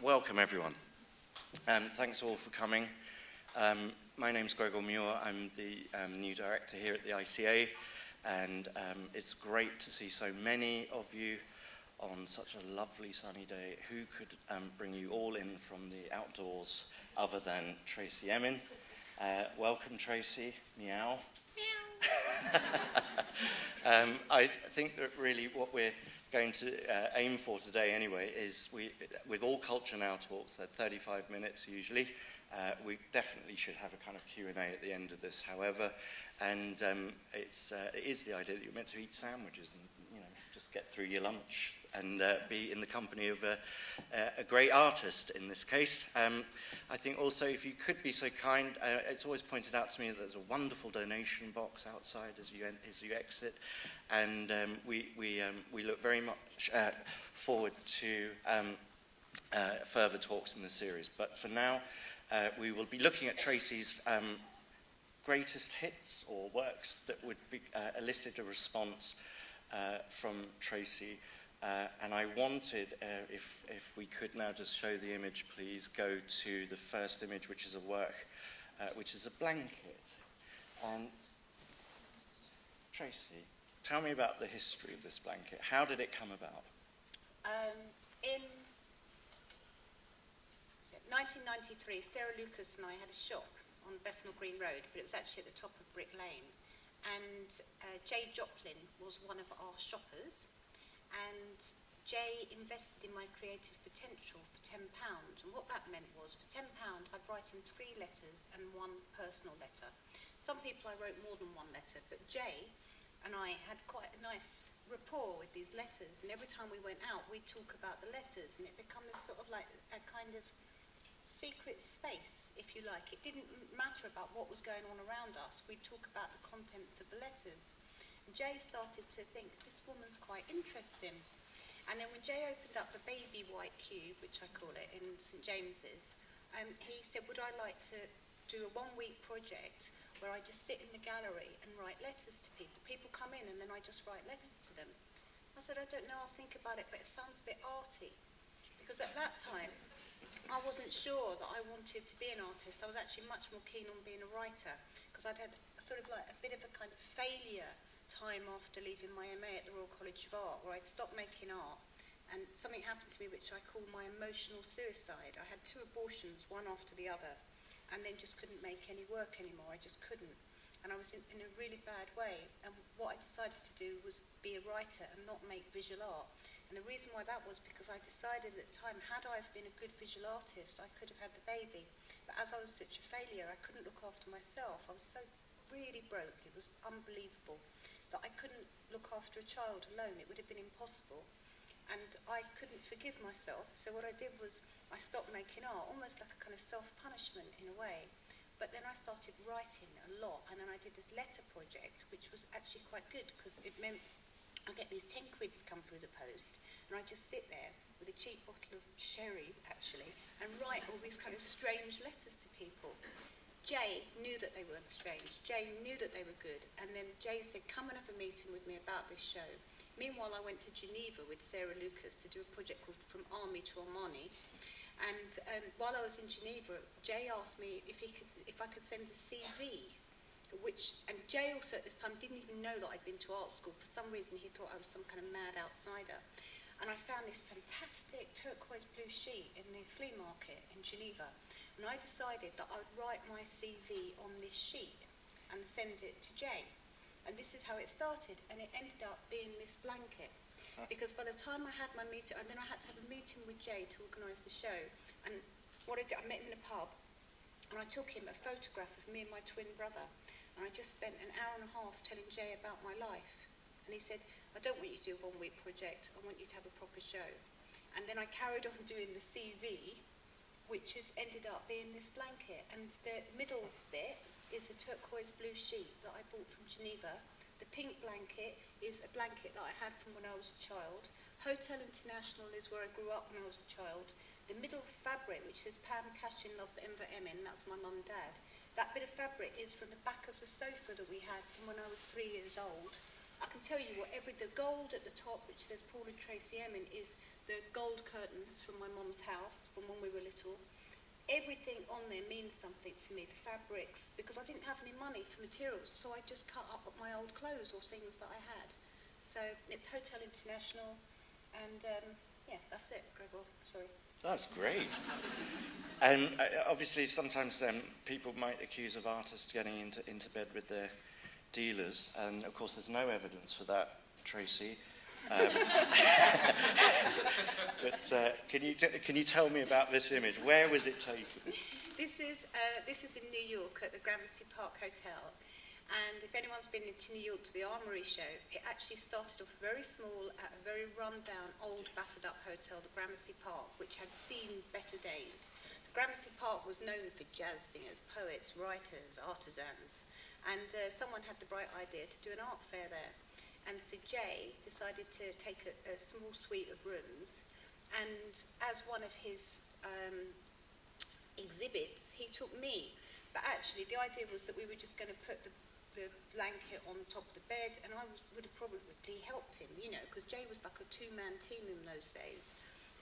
Welcome everyone. Thanks all for coming. My name's Gregor Muir. I'm the new director here at the ICA, and it's great to see so many of you on such a lovely sunny day. Who could bring you all in from the outdoors other than Tracey Emin? Welcome, Tracey. Meow. Meow. I think that really what we're going to aim for today anyway is with all Culture Now talks, they're 35 minutes usually. We definitely should have a kind of Q&A at the end of this, however, and it is the idea that you're meant to eat sandwiches and just get through your lunch and be in the company of a great artist in this case. I think also, if you could be so kind, it's always pointed out to me that there's a wonderful donation box outside as you exit, and we look very much forward to further talks in the series. But for now, we will be looking at Tracey's greatest hits, or works that would be elicit a response from Tracey. And I wanted, if we could now just show the image, please, go to the first image, which is a work, which is a blanket. And Tracey, tell me about the history of this blanket. How did it come about? In 1993, Sarah Lucas and I had a shop on Bethnal Green Road, but it was actually at the top of Brick Lane. And Jay Joplin was one of our shoppers, and Jay invested in my creative potential for £10. And what that meant was, for £10, I'd write him 3 letters and 1 personal letter. Some people I wrote more than 1 letter, but Jay and I had quite a nice rapport with these letters, and every time we went out, we'd talk about the letters, and it became this sort of like a kind of secret space, if you like. It didn't matter about what was going on around us. We'd talk about the contents of the letters. And Jay started to think, this woman's quite interesting. And then when Jay opened up the baby white cube, which I call it, in St James's, he said, would I like to do a 1-week project where I just sit in the gallery and write letters to people. People come in and then I just write letters to them. I said, I don't know, I'll think about it, but it sounds a bit arty. Because at that time, I wasn't sure that I wanted to be an artist. I was actually much more keen on being a writer, because I'd had sort of like a bit of a kind of failure time after leaving my MA at the Royal College of Art, where I'd stopped making art, and something happened to me which I call my emotional suicide. I had 2 abortions, one after the other, and then just couldn't make any work anymore. I just couldn't. And I was in a really bad way. And what I decided to do was be a writer and not make visual art. And the reason why that was because I decided at the time, had I been a good visual artist, I could have had the baby. But as I was such a failure, I couldn't look after myself. I was so really broke, it was unbelievable, that I couldn't look after a child alone. It would have been impossible. And I couldn't forgive myself. So what I did was I stopped making art, almost like a kind of self-punishment in a way. But then I started writing a lot, and then I did this letter project, which was actually quite good, because it meant I get these 10 quids come through the post, and I just sit there with a cheap bottle of sherry, actually, and write all these kind of strange letters to people. Jay knew that they weren't strange. Jay knew that they were good. And then Jay said, come and have a meeting with me about this show. Meanwhile, I went to Geneva with Sarah Lucas to do a project called From Army to Armani. And while I was in Geneva, Jay asked me if I could send a CV. And Jay also at this time didn't even know that I'd been to art school. For some reason he thought I was some kind of mad outsider. And I found this fantastic turquoise blue sheet in the flea market in Geneva. And I decided that I would write my CV on this sheet and send it to Jay. And this is how it started. And it ended up being this blanket. Because by the time I had my meeting, and then I had to have a meeting with Jay to organise the show. And what I did, I met him in a pub, and I took him a photograph of me and my twin brother. And I just spent an hour and a half telling Jay about my life. And he said, I don't want you to do a 1-week project, I want you to have a proper show. And then I carried on doing the CV, which has ended up being this blanket. And the middle bit is a turquoise blue sheet that I bought from Geneva. The pink blanket is a blanket that I had from when I was a child. Hotel International is where I grew up when I was a child. The middle fabric, which says Pam Cashin loves Enver Emin, that's my mum and dad. That bit of fabric is from the back of the sofa that we had from when I was 3 years old. I can tell you the gold at the top, which says Paul and Tracey Emin, is the gold curtains from my mum's house from when we were little. Everything on there means something to me, the fabrics, because I didn't have any money for materials, so I just cut up my old clothes or things that I had. So it's Hotel International, and yeah, that's it, Gregor, sorry. That's great. And obviously sometimes people might accuse of artists getting into bed with their dealers, and of course there's no evidence for that, Tracey. But can you tell me about this image? Where was it taken? This is in New York at the Gramercy Park Hotel. And if anyone's been to New York to the Armory show, it actually started off very small at a very run-down, old, battered-up hotel, the Gramercy Park, which had seen better days. The Gramercy Park was known for jazz singers, poets, writers, artisans. And someone had the bright idea to do an art fair there. And so Jay decided to take a small suite of rooms, and as one of his exhibits, he took me. But actually, the idea was that we were just going to put the blanket on top of the bed, and I would have probably helped him, you know, because Jay was like a two-man team in those days.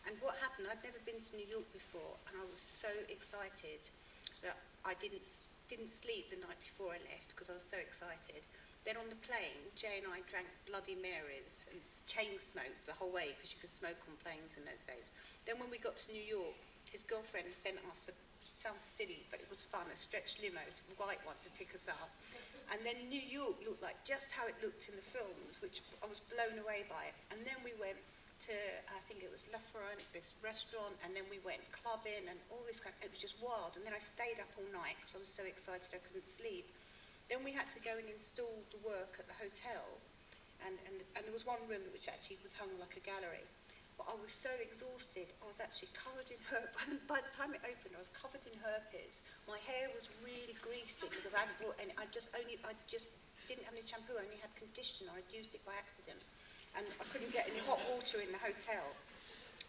And what happened, I'd never been to New York before, and I was so excited that I didn't sleep the night before I left, because I was so excited. Then on the plane, Jay and I drank Bloody Marys and chain smoked the whole way, because you could smoke on planes in those days. Then when we got to New York, his girlfriend sent us sounds silly, but it was fun, a stretched limo, a white one, to pick us up. And then New York looked like just how it looked in the films, which I was blown away by. And then we went to, I think it was La Ferrone, this restaurant, and then we went clubbing and all this kind of, it was just wild. And then I stayed up all night because I was so excited I couldn't sleep. Then we had to go and install the work at the hotel, and there was one room which actually was hung like a gallery. But I was so exhausted, I was actually covered in herpes. By the time it opened, I was covered in herpes. My hair was really greasy because I hadn't brought any, I just didn't have any shampoo, I only had conditioner, I'd used it by accident. And I couldn't get any hot water in the hotel.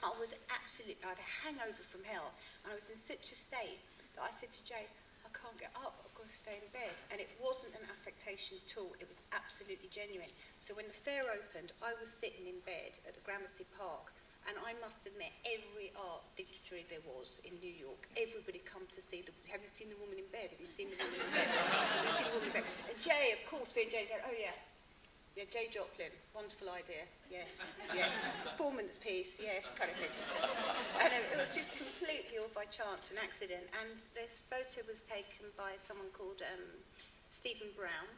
I was absolutely, I had a hangover from hell. And I was in such a state that I said to Jay, I can't get up, I've got to stay in bed. And it wasn't an affectation at all, it was absolutely genuine. So when the fair opened, I was sitting in bed at the Gramercy Park, and I must admit, every art dictionary there was in New York, everybody come to see have you seen the woman in bed? Have you seen the woman in bed? Have you seen the woman in bed? And Jay, of course, being Jay, oh yeah, Jay Joplin, wonderful idea, yes, performance piece, yes, kind of thing. And it was just completely all by chance, an accident. And this photo was taken by someone called Stephen Brown,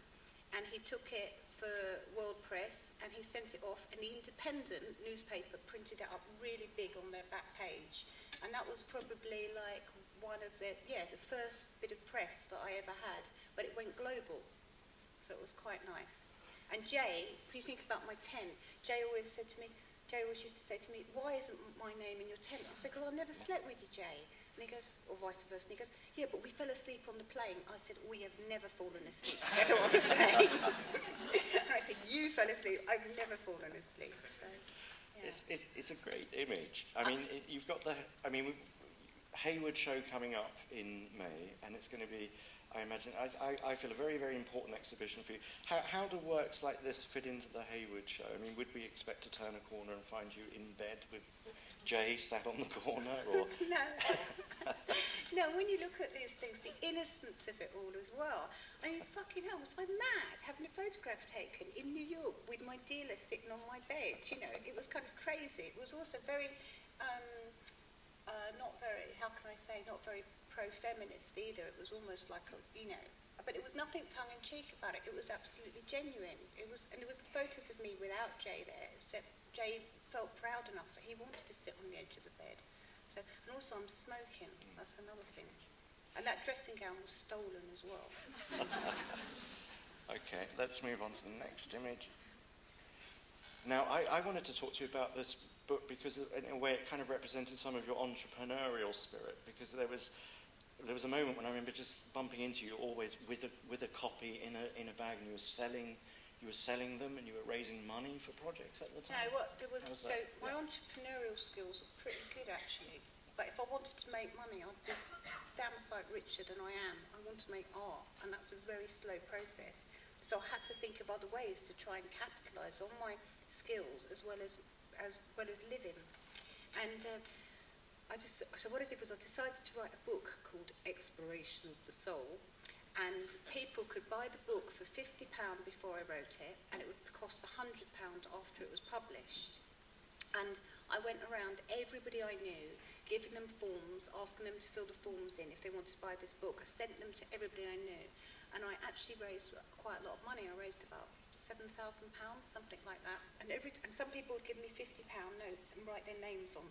and he took it for World Press, and he sent it off, and the Independent newspaper printed it up really big on their back page. And that was probably like one of the first bit of press that I ever had, but it went global, so it was quite nice. And Jay, if you think about my tent, Jay always used to say to me, why isn't my name in your tent? I said, well, I never slept with you, Jay. And he goes, or vice versa, and he goes, yeah, but we fell asleep on the plane. I said, we have never fallen asleep together on the plane. And I said, you fell asleep, I've never fallen asleep. So, yeah. It's a great image. I mean, you've got Hayward show coming up in May, and it's going to be, I imagine, I feel a very, very important exhibition for you. How do works like this fit into the Hayward show? I mean, would we expect to turn a corner and find you in bed with Jay sat on the corner? Or No. No, when you look at these things, the innocence of it all as well. I mean, fucking hell, was I mad having a photograph taken in New York with my dealer sitting on my bed? You know, it was kind of crazy. It was also very, not very pro-feminist either. It was almost like but it was nothing tongue-in-cheek about it. It was absolutely genuine. And there was photos of me without Jay there, except Jay felt proud enough that he wanted to sit on the edge of the bed. So, and also I'm smoking, that's another thing. And that dressing gown was stolen as well. Okay, let's move on to the next image. Now, I wanted to talk to you about this book because in a way it kind of represented some of your entrepreneurial spirit, because there was a moment when I remember just bumping into you always with a copy in a bag, and you were selling them, and you were raising money for projects at the time. My entrepreneurial skills are pretty good actually, but if I wanted to make money, I'd be damn sight richer than I am. I want to make art, and that's a very slow process. So I had to think of other ways to try and capitalise on my skills as well as living. And so what I did was I decided to write a book called Exploration of the Soul, and people could buy the book for £50 before I wrote it, and it would cost £100 after it was published. And I went around everybody I knew, giving them forms, asking them to fill the forms in if they wanted to buy this book. I sent them to everybody I knew, and I actually raised quite a lot of money. I raised about £7,000, something like that. And some people would give me £50 notes and write their names on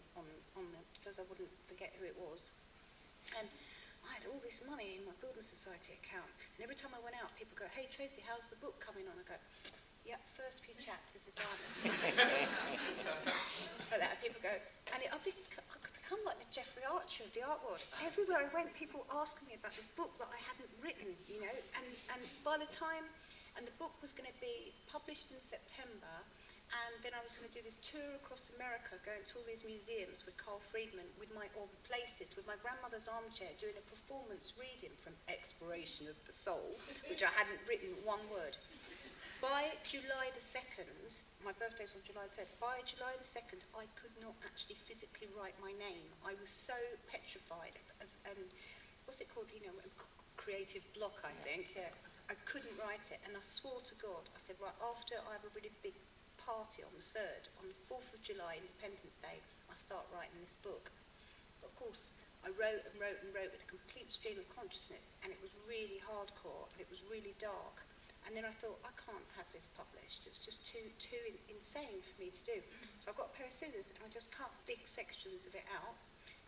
them so as I wouldn't forget who it was. And I had all this money in my Building Society account, and every time I went out, people go, "Hey Tracy, how's the book coming on?" I go, "Yep, first few chapters are done." Like that, people go, and I could become like the Jeffrey Archer of the art world. Everywhere I went, people were asking me about this book that I hadn't written, and by the time, and the book was going to be published in September, and then I was going to do this tour across America, going to all these museums with Carl Friedman, with my grandmother's armchair, doing a performance reading from Exploration of the Soul, which I hadn't written one word. By July the 2nd, my birthday's on July the 3rd, by July the 2nd, I could not actually physically write my name. I was so petrified and what's it called, creative block, I think. Yeah. I couldn't write it, and I swore to God, I said, right, after I have a really big party on the 3rd, on the 4th of July, Independence Day, I start writing this book. But of course, I wrote and wrote and wrote with a complete stream of consciousness, and it was really hardcore, and it was really dark. And then I thought, I can't have this published. It's just too insane for me to do. So I got a pair of scissors, and I just cut big sections of it out,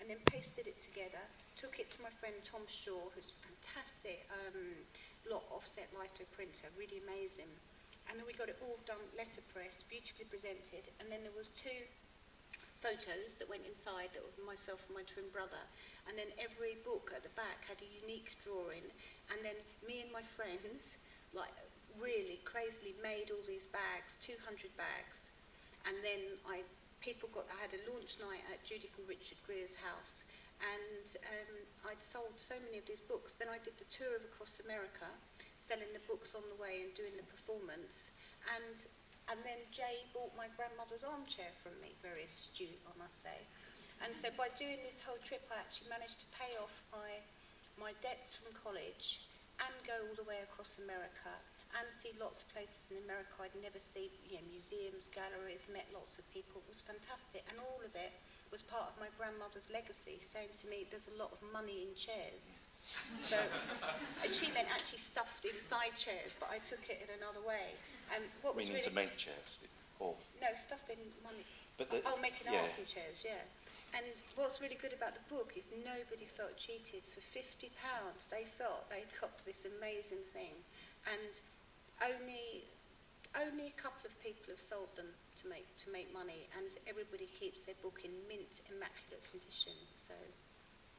and then pasted it together, took it to my friend Tom Shaw, who's a fantastic block offset litho printer, really amazing. And then we got it all done, letterpress, beautifully presented, and then there was 2 photos that went inside that were myself and my twin brother, and then every book at the back had a unique drawing, and then me and my friends, like, really crazily made all these bags, 200 bags, and then I had a launch night at Judith and Richard Greer's house, and I'd sold so many of these books. Then I did the tour of across America, selling the books on the way and doing the performance, and then Jay bought my grandmother's armchair from me, very astute, I must say. And so by doing this whole trip, I actually managed to pay off my debts from college and go all the way across America and see lots of places in America I'd never seen, museums, galleries, met lots of people. It was fantastic, and all of it was part of my grandmother's legacy, saying to me, there's a lot of money in chairs. So, and she meant actually stuffed inside chairs, but I took it in another way. And what was Meaning really to make chairs? Or? No, stuffed in money. But making art from chairs, yeah. And what's really good about the book is nobody felt cheated. For £50, they felt they got this amazing thing. And only a couple of people have sold them to make money, and everybody keeps their book in mint, immaculate condition. So,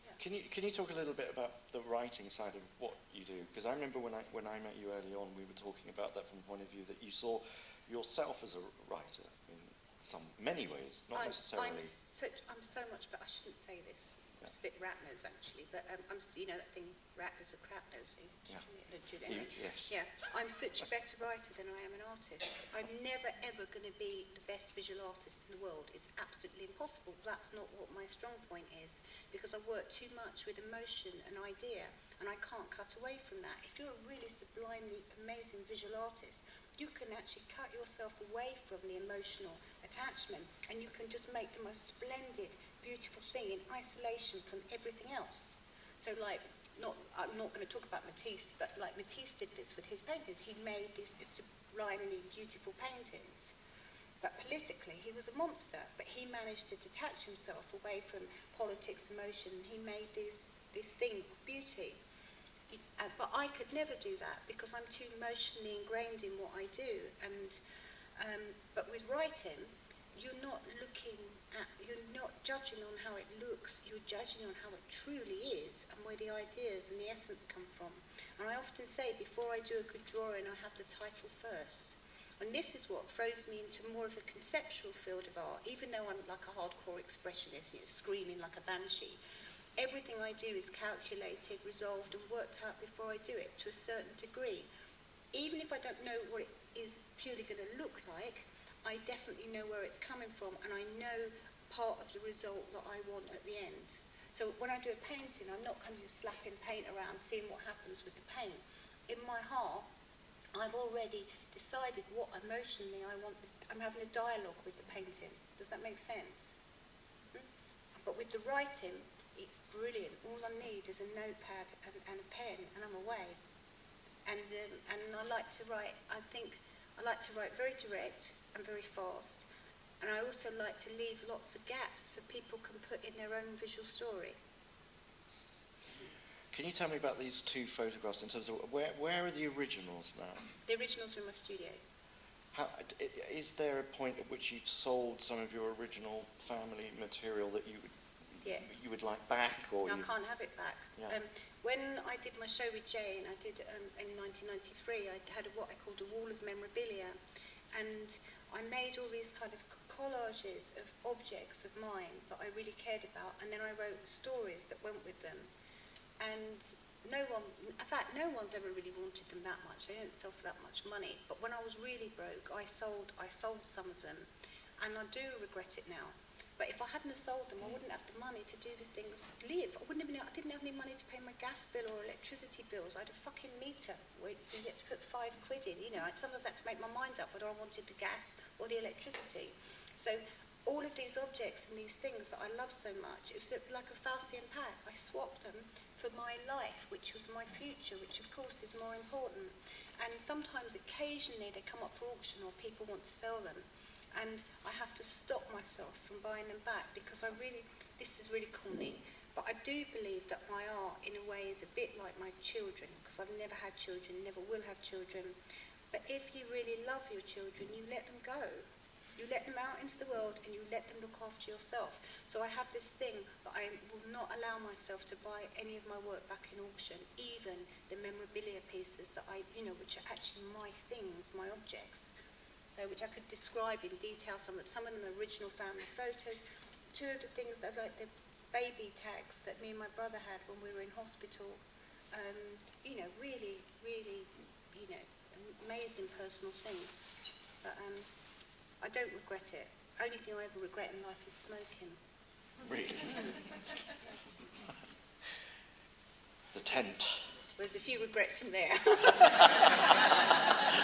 yeah. Can you talk a little bit about the writing side of what you do? Because I remember when I met you early on, we were talking about that from the point of view that you saw yourself as a writer in many ways, not necessarily. I'm so much, but I shouldn't say this. It's a bit rat-nose, actually, but that thing, rat-nose or crap-nose thing. Yeah. Yes. Yeah, I'm such a better writer than I am an artist. I'm never, ever going to be the best visual artist in the world. It's absolutely impossible. That's not what my strong point is, because I work too much with emotion and idea, and I can't cut away from that. If you're a really sublimely amazing visual artist, you can actually cut yourself away from the emotional attachment, and you can just make the most splendid, beautiful thing in isolation from everything else. So, I'm not going to talk about Matisse, but Matisse did this with his paintings. He made these sublimely beautiful paintings. But politically, he was a monster, but he managed to detach himself away from politics, emotion. He made this thing of beauty. But I could never do that because I'm too emotionally ingrained in what I do. But with writing, you're not judging on how it looks, you're judging on how it truly is and where the ideas and the essence come from. And I often say, before I do a good drawing, I have the title first. And this is what throws me into more of a conceptual field of art, even though I'm like a hardcore expressionist, screaming like a banshee. Everything I do is calculated, resolved, and worked out before I do it to a certain degree. Even if I don't know what it is purely going to look like, I definitely know where it's coming from, and I know part of the result that I want at the end. So when I do a painting, I'm not kind of just slapping paint around, seeing what happens with the paint. In my heart, I've already decided what emotionally I want. I'm having a dialogue with the painting. Does that make sense? But with the writing, it's brilliant. All I need is a notepad and a pen, and I'm away. And I like to write. I think I like to write very direct and very fast. And I also like to leave lots of gaps so people can put in their own visual story. Can you tell me about these two photographs in terms of where are the originals now? The originals were in my studio. Is there a point at which you've sold some of your original family material that you would like back? Or no, I can't have it back. Yeah. When I did my show with Jane, I did in 1993, I had what I called a wall of memorabilia. And I made all these kind of collages of objects of mine that I really cared about, and then I wrote stories that went with them. And no one's ever really wanted them that much. They don't sell for that much money. But when I was really broke, I sold some of them, and I do regret it now. But if I hadn't have sold them, I wouldn't have the money to do the things, live. I didn't have any money to pay my gas bill or electricity bills. I had a fucking meter where you get to put £5 in. You know, I sometimes had to make my mind up whether I wanted the gas or the electricity. So all of these objects and these things that I love so much, it was like a Faustian pact. I swapped them for my life, which was my future, which of course is more important. And sometimes, occasionally, they come up for auction or people want to sell them. And I have to stop myself from buying them back because this is really corny, but I do believe that my art, in a way, is a bit like my children, because I've never had children, never will have children. But if you really love your children, you let them go. You let them out into the world and you let them look after yourself. So I have this thing that I will not allow myself to buy any of my work back in auction, even the memorabilia pieces that which are actually my things, my objects. So, which I could describe in detail, some of them are original family photos. Two of the things are like the baby tags that me and my brother had when we were in hospital. Really, really, amazing personal things. But I don't regret it. Only thing I ever regret in life is smoking. Really? The tent. There's a few regrets in there.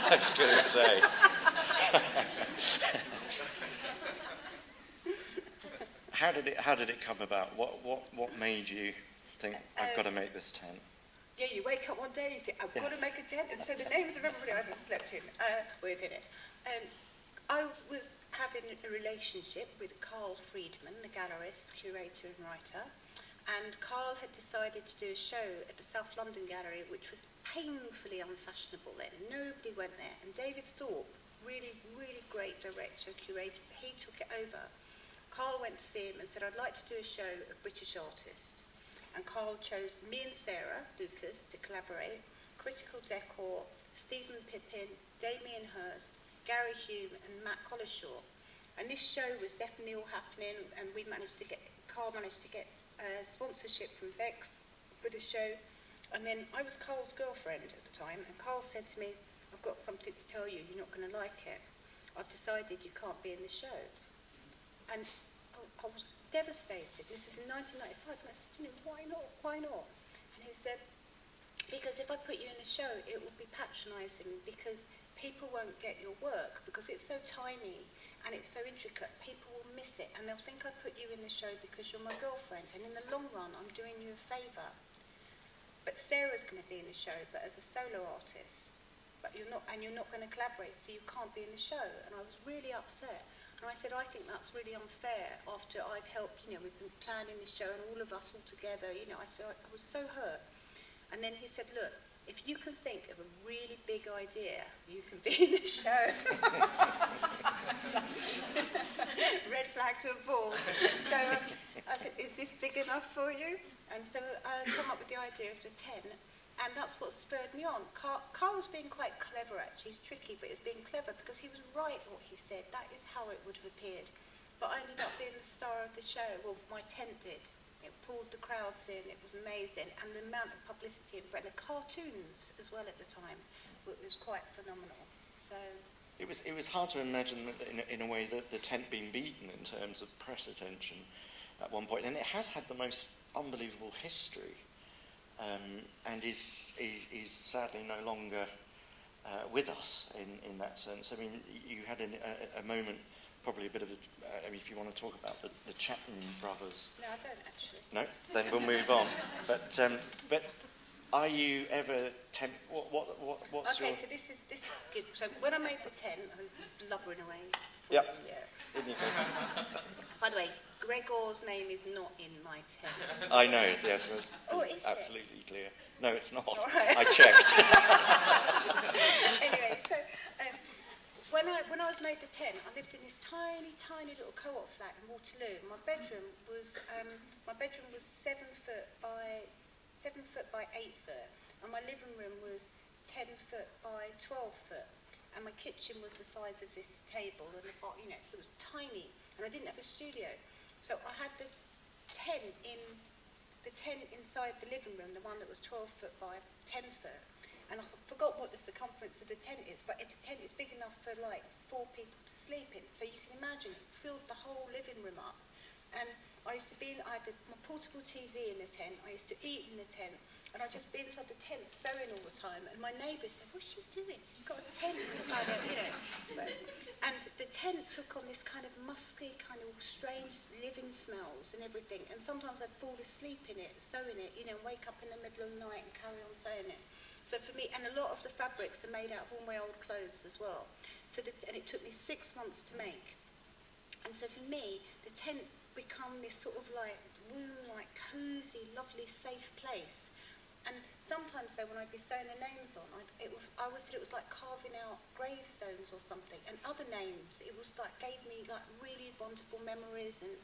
I was going to say. How did it come about? What made you think I've got to make this tent? Yeah, you wake up one day and you think I've got to make a tent, and so the names of everybody I've ever slept in. We did it. I was having a relationship with Carl Friedman, the gallerist, curator and writer, and Carl had decided to do a show at the South London Gallery, which was painfully unfashionable then. Nobody went there, and David Thorpe, really, really great director, curator, he took it over. Carl went to see him and said, I'd like to do a show of British artists. And Carl chose me and Sarah Lucas to collaborate, Critical Decor, Stephen Pippin, Damien Hirst, Gary Hume and Matt Collishaw. And this show was definitely all happening, and Carl managed to get sponsorship from Vex for the show. And then I was Carl's girlfriend at the time, and Carl said to me, I've got something to tell you, you're not going to like it. I've decided you can't be in the show. And I was devastated. This is in 1995, and I said, why not? Why not? And he said, because if I put you in the show, it will be patronising, because people won't get your work, because it's so tiny and it's so intricate. People will miss it, and they'll think I put you in the show because you're my girlfriend, and in the long run, I'm doing you a favour. But Sarah's going to be in the show, but as a solo artist. But you're not going to collaborate, so you can't be in the show. And I was really upset. And I said, I think that's really unfair after I've helped, we've been planning this show and all of us all together, I said, I was so hurt. And then he said, look, if you can think of a really big idea, you can be in the show. Red flag to a ball. So I said, is this big enough for you? And so I come up with the idea of the 10. And that's what spurred me on. Carl was being quite clever, actually. He's tricky, but he's being clever because he was right what he said. That is how it would have appeared. But I ended up being the star of the show. Well, my tent did. It pulled the crowds in. It was amazing. And the amount of publicity and the cartoons as well at the time, it was quite phenomenal. So, it was hard to imagine that in a way that the tent being beaten in terms of press attention at one point, and it has had the most unbelievable history, and is sadly no longer with us in that sense. I mean, you had a moment, probably a bit of a, I mean, if you want to talk about the Chapman brothers. No, I don't actually. No? Then we'll move on. But are you ever what's okay, your... so this is good. So when I made the tent, I was blubbering away. Yep. Yeah. In your head. By the way, Gregor's name is not in my tent. I know, yes, that's Is absolutely clear. No, it's not. Right. I checked. Anyway, so when I was made the tent, I lived in this tiny little co-op flat in Waterloo. My bedroom was 7 foot by 8 foot, and my living room was 10 foot by 12 foot, and my kitchen was the size of this table, and it was tiny, and I didn't have a studio, so I had the tent inside the living room, the one that was 12 foot by 10 foot, and I forgot what the circumference of the tent is, but the tent is big enough for like 4 people to sleep in, so you can imagine it filled the whole living room up. And I had my portable TV in the tent, I used to eat in the tent, and I'd just be inside the tent sewing all the time, and my neighbours said, "What's she doing? She's got a tent inside her," And the tent took on this kind of musky, kind of strange living smells and everything, and sometimes I'd fall asleep in it, sewing it, and wake up in the middle of the night and carry on sewing it. So for me, and a lot of the fabrics are made out of all my old clothes as well. And it took me 6 months to make. And so for me, the tent become this sort of like womb-like, cosy, lovely, safe place. And sometimes though, when I'd be sewing the names on, I always said it was like carving out gravestones or something. And other names, it was like gave me like really wonderful memories. And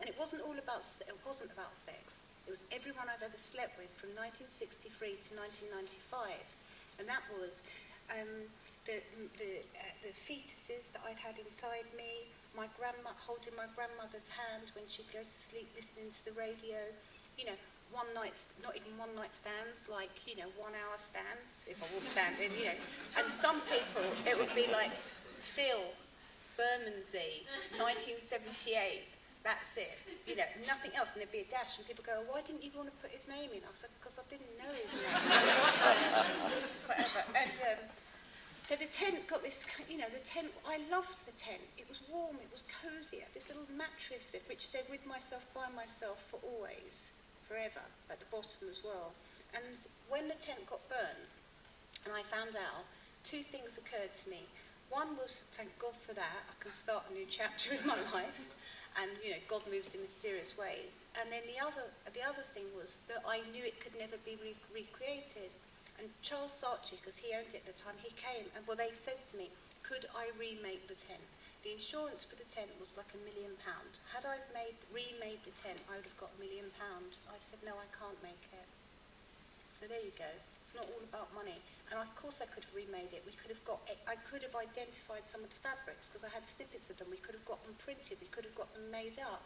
it wasn't about sex. It was everyone I've ever slept with from 1963 to 1995, and that was the fetuses that I'd had inside me. My grandma holding my grandmother's hand when she'd go to sleep, listening to the radio. Not even one night stands, like 1 hour stands if I was standing. And some people it would be like Phil, Bermondsey, 1978. That's it, nothing else, and there'd be a dash, and people go, "Why didn't you want to put his name in?" I said, "Because I didn't know his name." Whatever. And so the tent got this, the tent. I loved the tent. It was warm. It was cosy. This little mattress which said "with myself, by myself, for always, forever" at the bottom as well. And when the tent got burned, and I found out, 2 things occurred to me. One was, thank God for that. I can start a new chapter in my life. And God moves in mysterious ways. And then the other thing was that I knew it could never be recreated. And Charles Sarchi, because he owned it at the time, he came and they said to me, "Could I remake the tent?" The insurance for the tent was like £1 million. Had I remade the tent, I would have got £1 million. I said, "No, I can't make it." So there you go. It's not all about money. And of course I could have remade it. I could have identified some of the fabrics because I had snippets of them. We could have got them printed. We could have got them made up.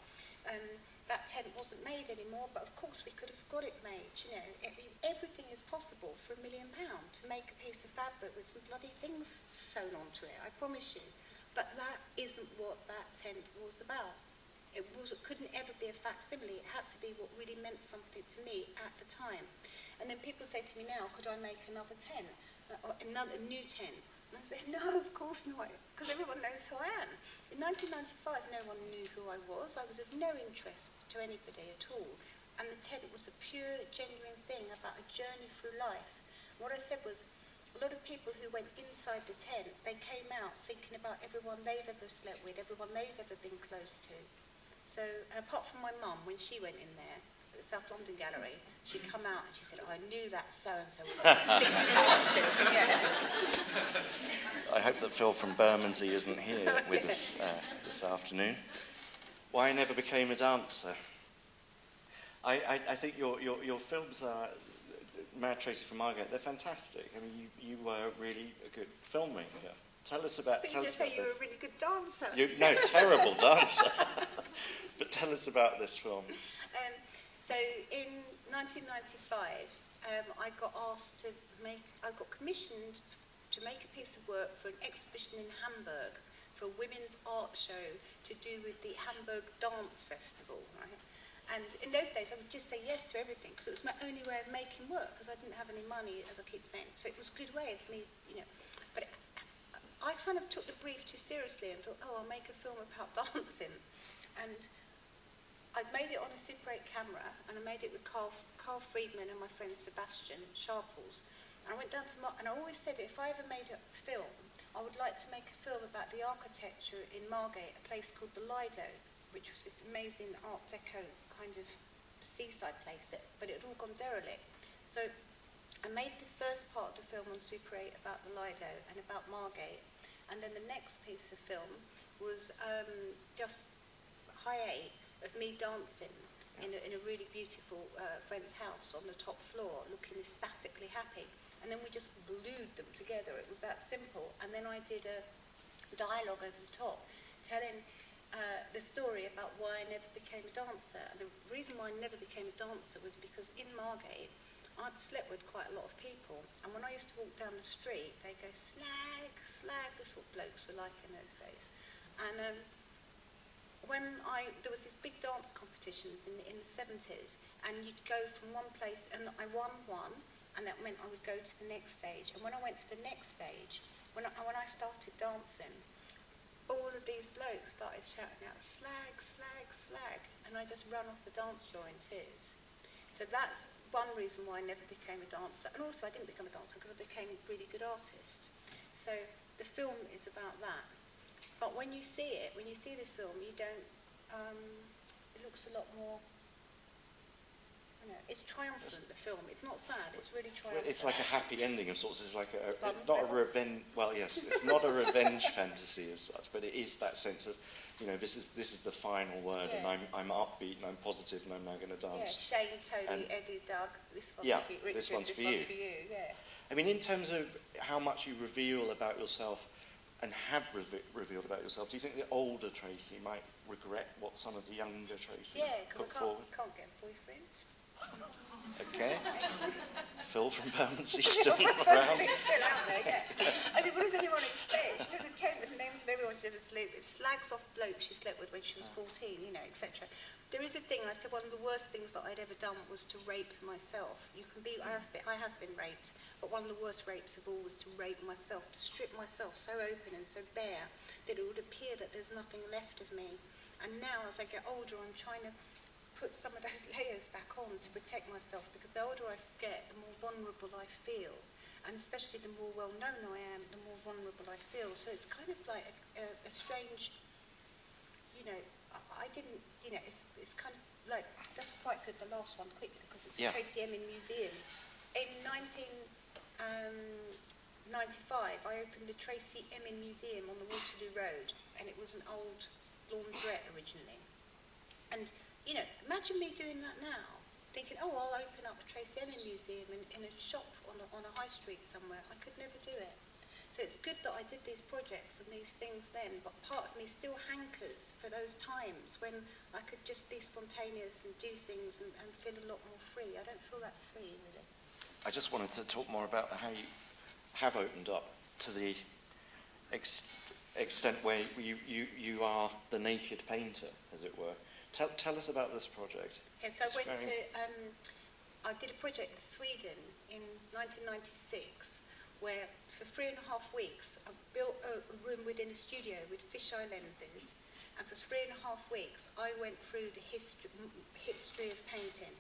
That tent wasn't made anymore, but of course we could have got it made. Everything is possible for £1 million to make a piece of fabric with some bloody things sewn onto it, I promise you. But that isn't what that tent was about. It couldn't ever be a facsimile. It had to be what really meant something to me at the time. And then people say to me now, "Could I make another tent, or a new tent?" And I say, "No, of course not, because everyone knows who I am." In 1995, no one knew who I was. I was of no interest to anybody at all. And the tent was a pure, genuine thing about a journey through life. What I said was, a lot of people who went inside the tent, they came out thinking about everyone they've ever slept with, everyone they've ever been close to. So, apart from my mum, when she went in there, at the South London Gallery, she'd come out and she said, "I knew that so-and-so was a big bastard." Yeah. I hope that Phil from Bermondsey isn't here with us this afternoon. Why I never became a dancer. I think your films are, Mad Tracey from Margate, they're fantastic. I mean, you were really a good filmmaker. Tell us about... I thought you were going to say you were a really good dancer. No, terrible dancer. But tell us about this film. So in 1995, I got commissioned to make a piece of work for an exhibition in Hamburg, for a women's art show to do with the Hamburg Dance Festival, right? And in those days, I would just say yes to everything, because it was my only way of making work, because I didn't have any money, as I keep saying. So it was a good way of me, you know. But I kind of took the brief too seriously and thought, oh, I'll make a film about dancing. And I made it on a Super 8 camera, and I made it with Carl Friedman and my friend Sebastian Sharples. And I went down to and I always said, if I ever made a film, I would like to make a film about the architecture in Margate, a place called the Lido, which was this amazing Art Deco kind of seaside place, but it had all gone derelict. So I made the first part of the film on Super 8 about the Lido and about Margate, and then the next piece of film was just high 8 of me dancing in a really beautiful friend's house on the top floor, looking ecstatically happy. And then we just glued them together. It was that simple. And then I did a dialogue over the top, telling the story about why I never became a dancer. And the reason why I never became a dancer was because in Margate, I'd slept with quite a lot of people. And when I used to walk down the street, they'd go, slag, slag. That's what blokes were like in those days. And there was these big dance competitions in the 70s, and you'd go from one place, and I won one, and that meant I would go to the next stage. And when I went to the next stage, when I started dancing, all of these blokes started shouting out, slag, slag, slag, and I just ran off the dance floor in tears. So that's one reason why I never became a dancer. And also I didn't become a dancer because I became a really good artist. So the film is about that. But when you see it, when you see the film, you don't, it looks a lot more, it's triumphant, the film. It's not sad, it's really triumphant. Well, it's like a happy ending of sorts. It's like not a revenge, well, yes, it's not a revenge fantasy as such, but it is that sense of, this is the final word, yeah. And I'm upbeat and I'm positive and I'm now going to dance. Yeah, Shane, Tony, Eddie, Doug, this one's for you. Richard, this one's for you. Yeah. I mean, in terms of how much you reveal about yourself and have revealed about yourself, do you think the older Tracey might regret what some of the younger Tracey put forward? Can't get a boyfriend. Okay. Phil from Bermondsey still around. Still out there, yeah. I mean, what does anyone expect? She has a tent with the names of everyone she ever slept with. Slags off blokes she slept with when she was 14, etc. There is a thing, I said one of the worst things that I'd ever done was to rape myself. I have been raped, but one of the worst rapes of all was to rape myself, to strip myself so open and so bare that it would appear that there's nothing left of me. And now, as I get older, I'm trying to put some of those layers back on to protect myself, because the older I get, the more vulnerable I feel, and especially the more well-known I am, the more vulnerable I feel. So it's kind of like a strange, I didn't, it's kind of like, that's quite good, the last one, quickly, because it's the Tracey Emin Museum. In 1995, I opened the Tracey Emin Museum on the Waterloo Road, and it was an old laundrette originally. And imagine me doing that now, thinking, oh, I'll open up a Tracey Emin museum in a shop on a high street somewhere. I could never do it. So it's good that I did these projects and these things then, but part of me still hankers for those times when I could just be spontaneous and do things and feel a lot more free. I don't feel that free, really. I just wanted to talk more about how you have opened up to the extent where you are the naked painter, as it were. Tell us about this project. Okay, so I did a project in Sweden in 1996 where for 3.5 weeks I built a room within a studio with fisheye lenses, and for 3.5 weeks I went through the history of painting,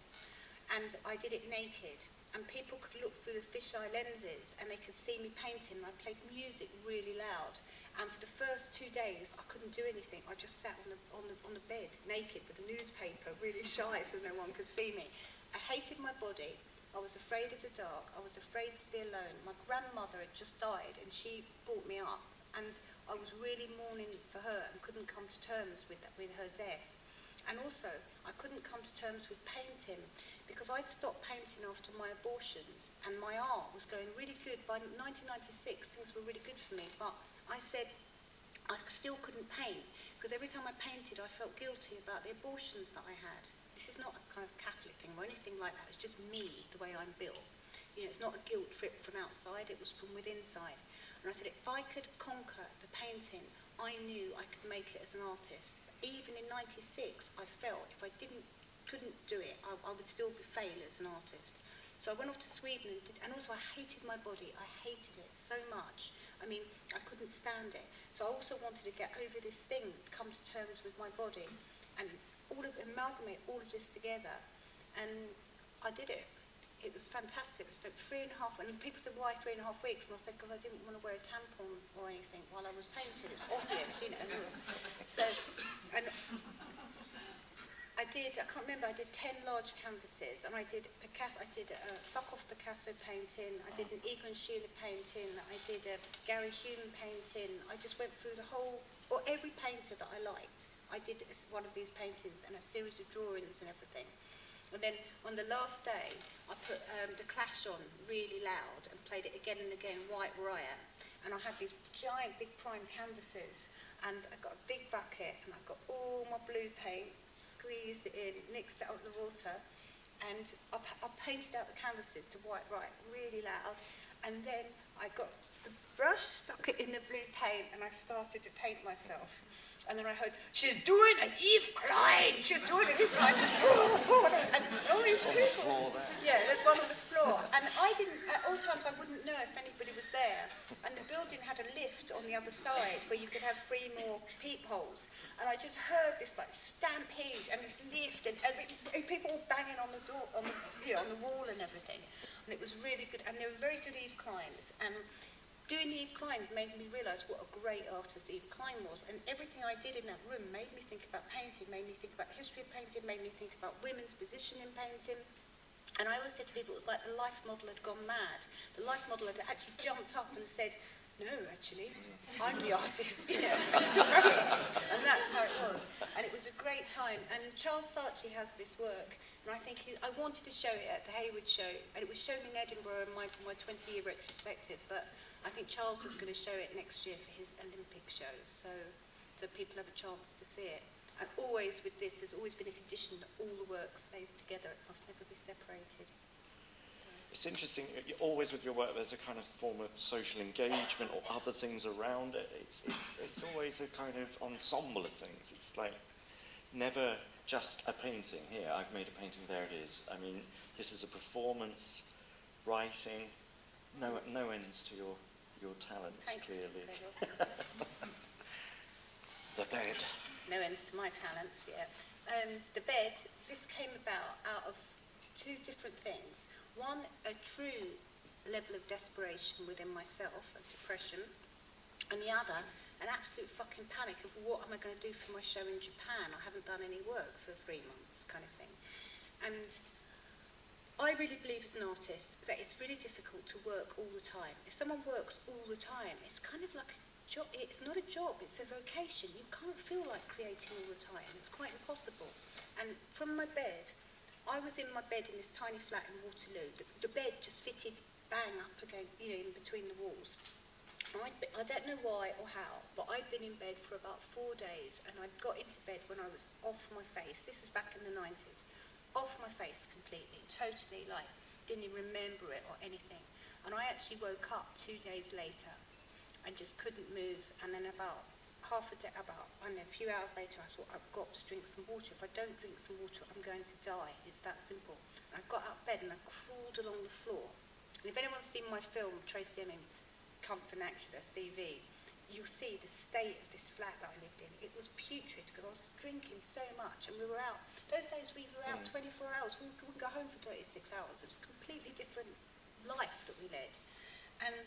and I did it naked, and people could look through the fisheye lenses and they could see me painting. I played music really loud. And for the first 2 days, I couldn't do anything. I just sat on the bed, naked, with a newspaper, really shy so no one could see me. I hated my body. I was afraid of the dark. I was afraid to be alone. My grandmother had just died, and she brought me up. And I was really mourning for her and couldn't come to terms with her death. And also, I couldn't come to terms with painting, because I'd stopped painting after my abortions, and my art was going really good. By 1996, things were really good for me, but I said I still couldn't paint, because every time I painted I felt guilty about the abortions that I had. This is not a kind of Catholic thing or anything like that, it's just me, the way I'm built. It's not a guilt trip from outside, it was from within inside. And I said, if I could conquer the painting, I knew I could make it as an artist. Even in 96, I felt if I couldn't do it, I would still fail as an artist. So I went off to Sweden, and also I hated my body. I hated it so much. I mean, I couldn't stand it. So I also wanted to get over this thing, come to terms with my body, and amalgamate all of this together. And I did it. It was fantastic. I spent 3.5, and people said, why 3.5 weeks? And I said, because I didn't want to wear a tampon or anything while I was painting. It's obvious, you know. So, and I can't remember, I did 10 large canvases, and I did Picasso, I did a Fuck Off Picasso painting, I did an Egon Schiele painting, I did a Gary Hume painting. I just went through every painter that I liked. I did one of these paintings and a series of drawings and everything. And then on the last day, I put The Clash on really loud and played it again and again, White Riot. And I had these giant big prime canvases, and I got a big bucket, and I got all my blue paint, squeezed it in, mixed it out with the water, and I painted out the canvases to White Riot really loud. And then I got the brush, stuck it in the blue paint, and I started to paint myself. And then I heard, she's doing an Eve Klein! She's doing an Eve Klein! And all these people. Yeah, there's one on the floor. And I didn't, at all times, I wouldn't know if anybody was there. And the building had a lift on the other side where you could have 3 more peepholes. And I just heard this like stampede and this lift and people all banging on the door, on the wall and everything. And it was really good. And they were very good Eve Kleins. And doing Eve Klein made me realise what a great artist Eve Klein was, and everything I did in that room made me think about painting, made me think about the history of painting, made me think about women's position in painting. And I always said to people, it was like the life model had gone mad. The life model had actually jumped up and said, no, actually, I'm the artist, you know. And that's how it was. And it was a great time. And Charles Saatchi has this work, and I think I wanted to show it at the Hayward show, and it was shown in Edinburgh in my 20-year retrospective, but I think Charles is going to show it next year for his Olympic show, so people have a chance to see it. And always with this, there's always been a condition that all the work stays together. It must never be separated. So. It's interesting, always with your work, there's a kind of form of social engagement or other things around it. It's always a kind of ensemble of things. It's like never just a painting. Here, I've made a painting, there it is. I mean, this is a performance, writing, no ends to your talents. Thanks, clearly. The bed. No ends to my talents, yeah. The bed, this came about out of 2 different things. One, a true level of desperation within myself, of depression, and the other, an absolute fucking panic of what am I going to do for my show in Japan? I haven't done any work for 3 months, kind of thing. And I really believe as an artist that it's really difficult to work all the time. If someone works all the time, it's kind of like a job. It's not a job, it's a vocation. You can't feel like creating all the time. It's quite impossible. And from my bed, I was in my bed in this tiny flat in Waterloo. The bed just fitted bang up again, in between the walls. I don't know why or how, but I'd been in bed for about 4 days, and I got into bed when I was off my face. This was back in the 90s. Off my face completely, totally, like, didn't even remember it or anything. And I actually woke up 2 days later and just couldn't move. And then about a few hours later, I thought, I've got to drink some water. If I don't drink some water, I'm going to die. It's that simple. And I got out of bed and I crawled along the floor. And if anyone's seen my film, Tracey Emin, Come Vernacular, CV, you'll see the state of this flat that I lived in. It was putrid because I was drinking so much, and we were out. Those days we were out 24 hours. We wouldn't go home for 36 hours. It was a completely different life that we led. And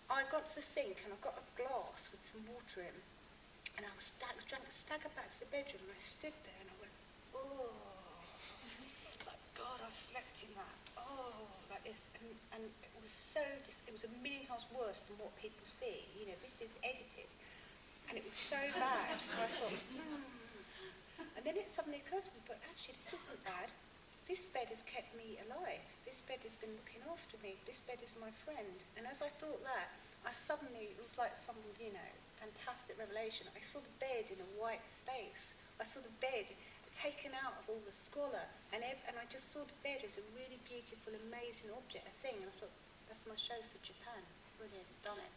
I got to the sink and I got a glass with some water in, and I was staggered back to the bedroom, and I stood there and I went, oh, like God, I've slept in that. Oh, like this, and it was it was a million times worse than what people see. This is edited, and it was so bad. And I thought, And then it suddenly occurred to me, but actually this isn't bad. This bed has kept me alive. This bed has been looking after me. This bed is my friend. And as I thought that, it was like some, fantastic revelation. I saw the bed in a white space. I saw the bed taken out of all the squalor, and I just saw the bed as a really beautiful, amazing object, a thing, and I thought, that's my show for Japan. Brilliant, done it.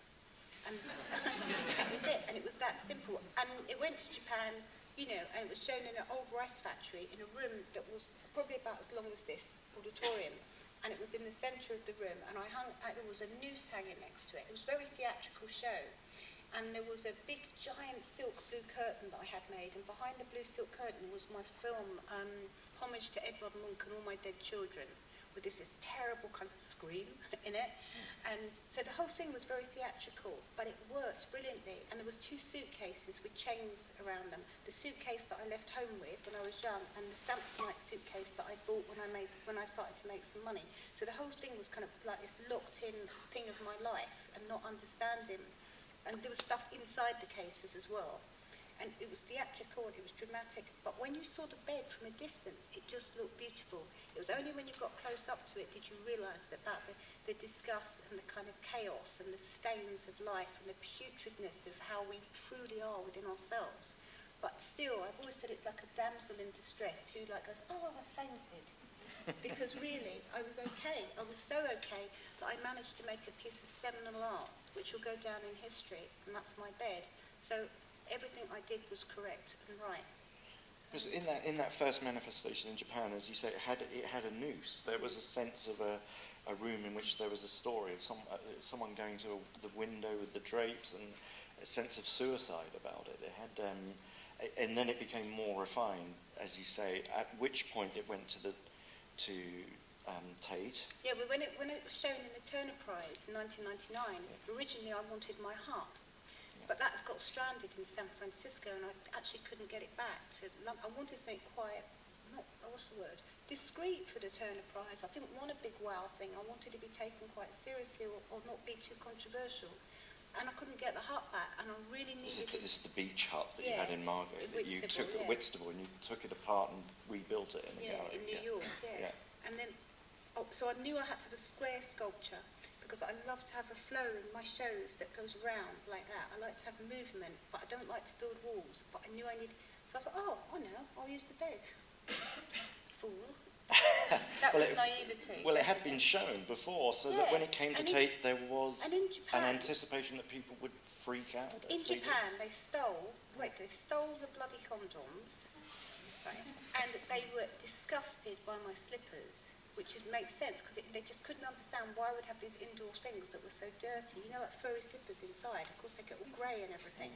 And that was it, and it was that simple. And it went to Japan, you know, and it was shown in an old rice factory in a room that was probably about as long as this auditorium. And it was in the centre of the room, and there was a noose hanging next to it. It was a very theatrical show. And there was a big, giant silk blue curtain that I had made, and behind the blue silk curtain was my film, Homage to Edvard Munch and All My Dead Children, with this terrible kind of scream in it. And so the whole thing was very theatrical, but it worked brilliantly. And there was 2 suitcases with chains around them. The suitcase that I left home with when I was young, and the Samsonite suitcase that I bought when I started to make some money. So the whole thing was kind of like this locked-in thing of my life and not understanding. And there was stuff inside the cases as well. And it was theatrical and it was dramatic. But when you saw the bed from a distance, it just looked beautiful. It was only when you got close up to it did you realise about the disgust and the kind of chaos and the stains of life and the putridness of how we truly are within ourselves. But still, I've always said it's like a damsel in distress who like goes, oh, I fainted. Because really, I was okay. I was so okay that I managed to make a piece of seminal art, which will go down in history, and that's my bed. So everything I did was correct and right. So. Because in that first manifestation in Japan, as you say, it had a noose. There was a sense of a room in which there was a story of someone going to the window with the drapes, and a sense of suicide about it. It had, and then it became more refined, as you say. At which point it went to Tate. Yeah, but when it was shown in the Turner Prize in 1999, originally I wanted my harp. But that got stranded in San Francisco, and I actually couldn't get it back to London. I wanted something quite, discreet for the Turner Prize. I didn't want a big wow thing. I wanted to be taken quite seriously or not be too controversial. And I couldn't get the hut back, and I really needed... This is the beach hut that you had in Margate, that you took at Whitstable, and you took it apart and rebuilt it in the gallery. In New York, yeah. And then, so I knew I had to have a square sculpture, because I love to have a flow in my shows that goes around like that. I like to have movement, but I don't like to build walls. But I knew I needed... So I thought, oh, I know, I'll use the bed. Fool. That was naivety. Well, it had been shown before, so that when it came to Tate, there was an anticipation that people would freak out. In Japan, they stole the bloody condoms, right? And they were disgusted by my slippers, which makes sense, because they just couldn't understand why I would have these indoor things that were so dirty. You know, like furry slippers inside. Of course, they get all grey and everything.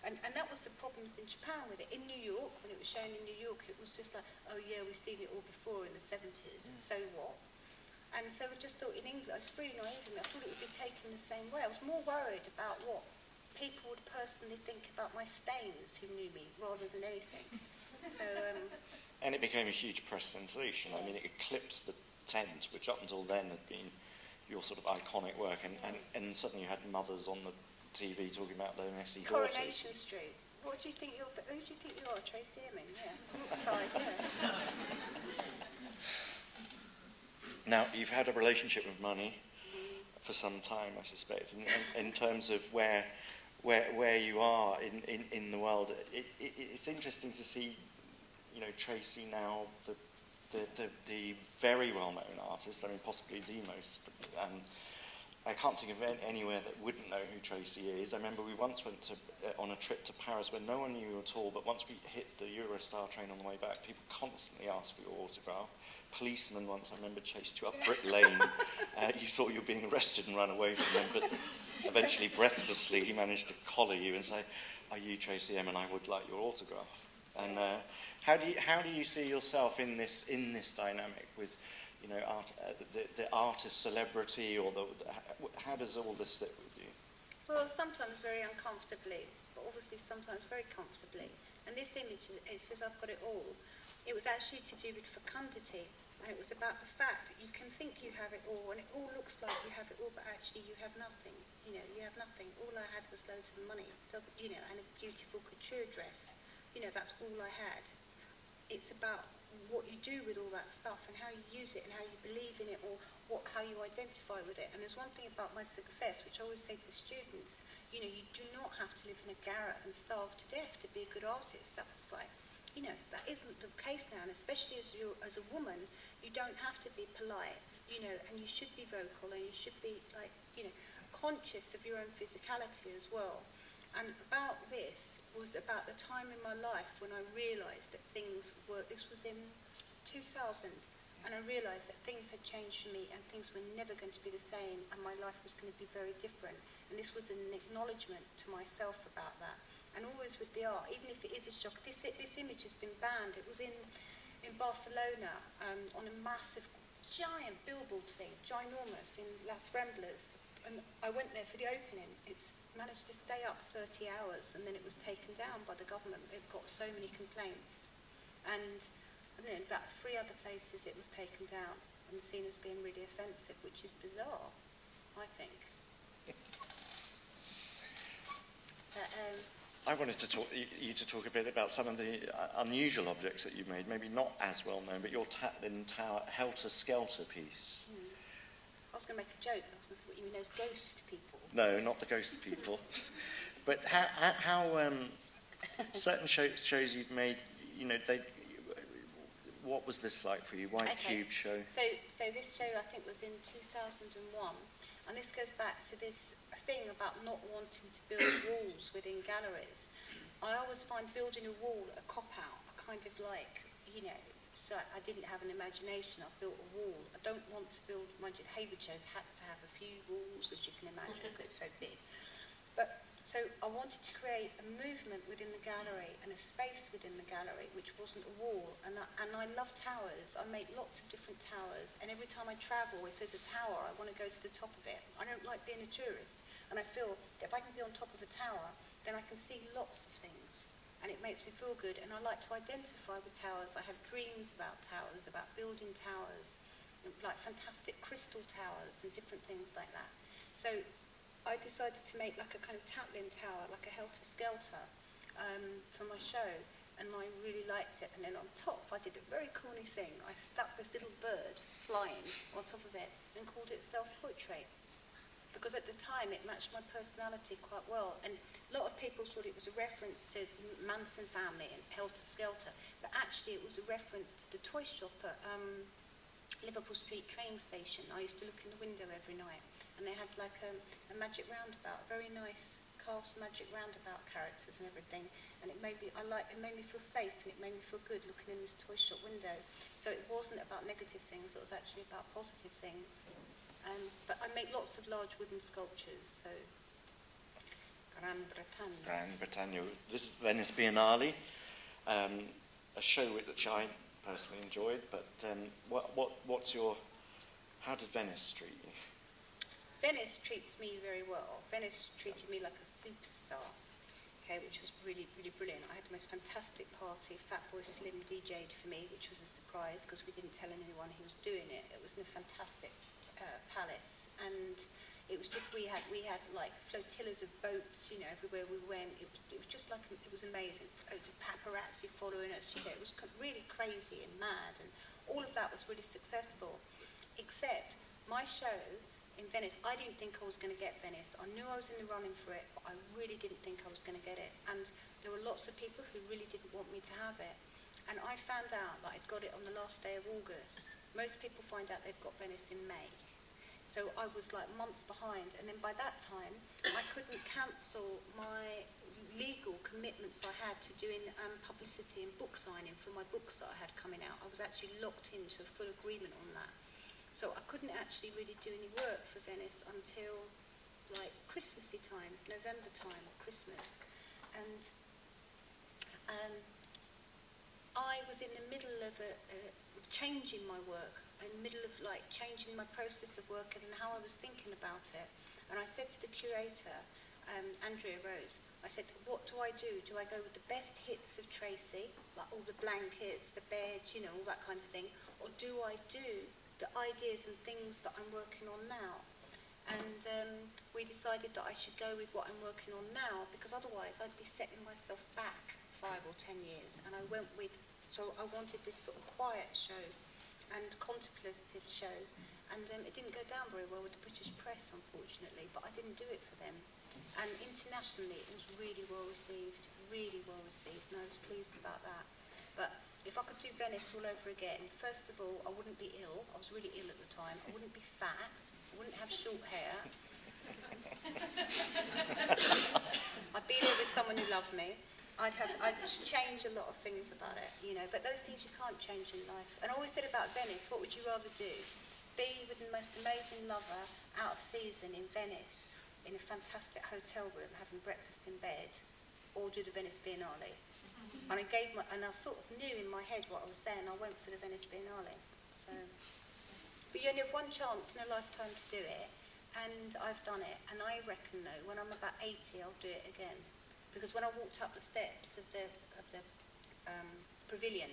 And that was the problems in Japan with it. In New York, when it was shown in New York, it was just like, oh yeah, we've seen it all before in the 70s, so what? And so I just thought in England, I was really naive in me, I thought it would be taken the same way. I was more worried about what people would personally think about my stains who knew me, rather than anything. So, and it became a huge press sensation. I mean, it eclipsed the tent, which up until then had been your sort of iconic work, and suddenly you had mothers on the TV talking about their messy daughters. Coronation Street. Who do you think you are, Tracey Emin? Yeah, outside, yeah. Now, you've had a relationship with money for some time, I suspect, in terms of where you are in the world. It's interesting to see, you know, Tracey now, the very well-known artist. I mean, possibly the most. I can't think of anywhere that wouldn't know who Tracey is. I remember we once went on a trip to Paris where no one knew you at all, but once we hit the Eurostar train on the way back, people constantly asked for your autograph. Policemen once, I remember, chased you up Brick Lane. You thought you were being arrested and ran away from them, but eventually, breathlessly, he managed to collar you and say, are you Tracey Emin? I would like your autograph. And how do you see yourself in this dynamic with, you know, the artist celebrity, or how does all this sit with you? Well, sometimes very uncomfortably, but obviously sometimes very comfortably. And this image, it says I've got it all. It was actually to do with fecundity, and it was about the fact that you can think you have it all, and it all looks like you have it all, but actually you have nothing. You know, you have nothing. All I had was loads of money, you know, and a beautiful couture dress. You know, that's all I had. It's about what you do with all that stuff and how you use it and how you believe in it, or how you identify with it. And there's one thing about my success, which I always say to students, you know, you do not have to live in a garret and starve to death to be a good artist. That was like, you know, that isn't the case now, and especially as a woman, you don't have to be polite, you know, and you should be vocal, and you should be like, you know, conscious of your own physicality as well. And about this was about the time in my life when I realised that things were, this was in 2000, and I realised that things had changed for me and things were never going to be the same and my life was going to be very different. And this was an acknowledgement to myself about that. And always with the art, even if it is a shock, this image has been banned. It was in Barcelona on a massive, giant billboard thing, ginormous, in Las Ramblas. And I went there for the opening. It's managed to stay up 30 hours and then it was taken down by the government. They've got so many complaints. And I don't know, about 3 other places it was taken down and seen as being really offensive, which is bizarre, I think. I wanted to you to talk a bit about some of the unusual objects that you've made, maybe not as well known, but your Tatlin Tower Helter Skelter piece. I was going to make a joke. I was going to say, what you mean, those ghost people? No, not the ghost people. But how certain shows you've made, you know, what was this like for you? White Cube show? So this show, I think, was in 2001. And this goes back to this thing about not wanting to build walls within galleries. I always find building a wall a cop-out, a kind of like, you know, so I didn't have an imagination. I built a wall. I don't want to build, mind you, Hayward shows had to have a few walls, as you can imagine, because it's so big. But so I wanted to create a movement within the gallery and a space within the gallery which wasn't a wall. And I love towers. I make lots of different towers. And every time I travel, if there's a tower, I want to go to the top of it. I don't like being a tourist. And I feel that if I can be on top of a tower, then I can see lots of things. And it makes me feel good. And I like to identify with towers. I have dreams about towers, about building towers, like fantastic crystal towers and different things like that. So I decided to make like a kind of Tatlin Tower, like a helter-skelter for my show, and I really liked it. And then on top, I did a very corny thing. I stuck this little bird flying on top of it and called it self-portrait, because at the time it matched my personality quite well. And a lot of people thought it was a reference to Manson family and helter-skelter, but actually it was a reference to the toy shop at Liverpool Street train station. I used to look in the window every night. And they had like a magic roundabout, very nice cast magic roundabout characters and everything. And it made me feel safe and it made me feel good looking in this toy shop window. So it wasn't about negative things, it was actually about positive things. But I make lots of large wooden sculptures, so Gran Bretagna. Gran Bretagna. This is Venice Biennale, a show which I personally enjoyed, but how did Venice treat you? Venice treats me very well. Venice treated me like a superstar, okay, which was really, really brilliant. I had the most fantastic party. Fatboy Slim DJ'd for me, which was a surprise because we didn't tell anyone he was doing it. It was in a fantastic palace, and it was just we had like flotillas of boats, you know, everywhere we went. It was just like it was amazing. It was a paparazzi following us. You know, it was really crazy and mad, and all of that was really successful, except my show in Venice. I didn't think I was going to get Venice. I knew I was in the running for it, but I really didn't think I was going to get it. And there were lots of people who really didn't want me to have it. And I found out that I'd got it on the last day of August. Most people find out they've got Venice in May. So I was like months behind. And then by that time, I couldn't cancel my legal commitments I had to doing publicity and book signing for my books that I had coming out. I was actually locked into a full agreement on that. So I couldn't actually really do any work for Venice until like Christmassy time, November time, Christmas. And I was in the middle of changing my work, in the middle of like changing my process of work and how I was thinking about it. And I said to the curator, Andrea Rose, I said, what do? Do I go with the best hits of Tracey, like all the blank hits, the beds, you know, all that kind of thing, or do I do the ideas and things that I'm working on now? And we decided that I should go with what I'm working on now, because otherwise I'd be setting myself back 5 or 10 years. And I went with, so I wanted this sort of quiet show and contemplative show, and it didn't go down very well with the British press, unfortunately, but I didn't do it for them. And internationally it was really well received, and I was pleased about that. But if I could do Venice all over again, first of all, I wouldn't be ill. I was really ill at the time. I wouldn't be fat. I wouldn't have short hair. I'd be there with someone who loved me. I'd change a lot of things about it, you know, but those things you can't change in life. And I always said about Venice, what would you rather do? Be with the most amazing lover out of season in Venice, in a fantastic hotel room, having breakfast in bed, or do the Venice Biennale? And I sort of knew in my head what I was saying. I went for the Venice Biennale. So, but you only have one chance in a lifetime to do it, and I've done it. And I reckon, though, when I'm about 80, I'll do it again. Because when I walked up the steps of the pavilion,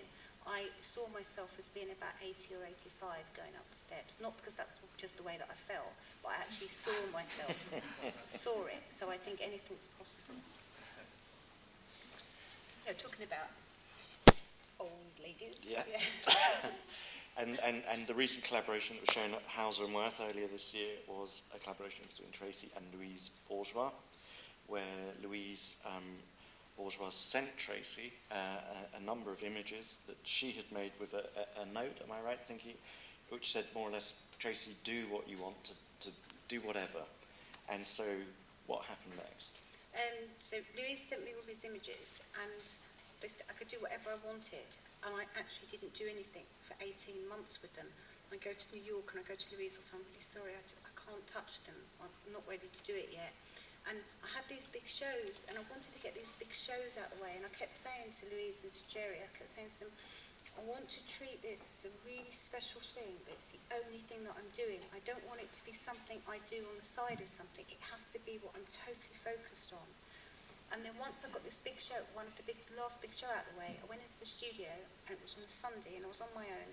I saw myself as being about 80 or 85 going up the steps. Not because that's just the way that I felt, but I actually saw myself, saw it. So I think anything's possible. You know, talking about old ladies. Yeah. And the recent collaboration that was shown at Hauser and Wirth earlier this year was a collaboration between Tracey and Louise Bourgeois, where Louise Bourgeois sent Tracey a number of images that she had made with a note, am I right thinking, which said more or less, Tracey, do what you want to do whatever. And so what happened next? So Louise sent me all these images, and I could do whatever I wanted, and I actually didn't do anything for 18 months with them. I go to New York and I go to Louise and say, I'm really sorry, I can't touch them, I'm not ready to do it yet. And I had these big shows, and I wanted to get these big shows out of the way, and I kept saying to Louise and to Jerry, I kept saying to them, I want to treat this as a really special thing, but it's the only thing that I'm doing. I don't want it to be something I do on the side of something. It has to be what I'm totally focused on. And then once I got this big show, the last big show out of the way, I went into the studio, and it was on a Sunday, and I was on my own,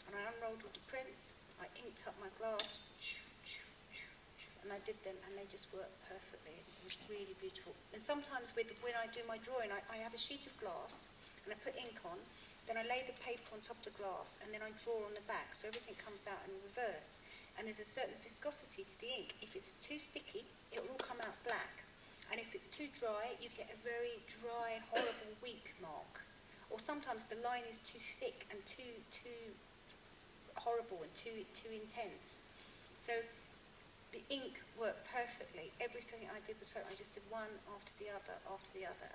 and I unrolled all the prints, I inked up my glass, and I did them, and they just worked perfectly. It was really beautiful. And sometimes when I do my drawing, I have a sheet of glass, and I put ink on, then I lay the paper on top of the glass, and then I draw on the back, so everything comes out in reverse. And there's a certain viscosity to the ink. If it's too sticky, it will all come out black. And if it's too dry, you get a very dry, horrible, weak mark. Or sometimes the line is too thick and too horrible and too intense. So the ink worked perfectly. Everything I did was perfect. I just did one after the other,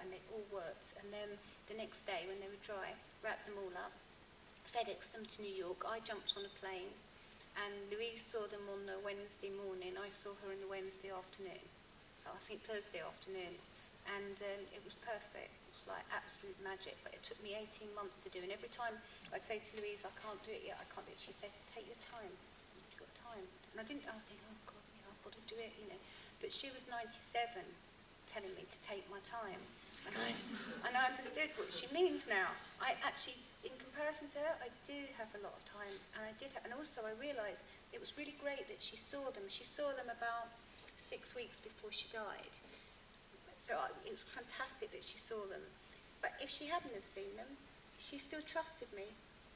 and they all worked. And then the next day, when they were dry, wrapped them all up, FedExed them to New York. I jumped on a plane, and Louise saw them on the Wednesday morning. I saw her in the Wednesday afternoon. So I think Thursday afternoon. And it was perfect. It was like absolute magic. But it took me 18 months to do. And every time I'd say to Louise, I can't do it yet, I can't do it, she'd say, take your time. You've got time. And I was thinking, oh God, I've got to do it, you know. But she was 97, telling me to take my time. And I understood what she means now. I actually, in comparison to her, I do have a lot of time. And also I realised it was really great that she saw them. She saw them about 6 weeks before she died. So it was fantastic that she saw them. But if she hadn't have seen them, she still trusted me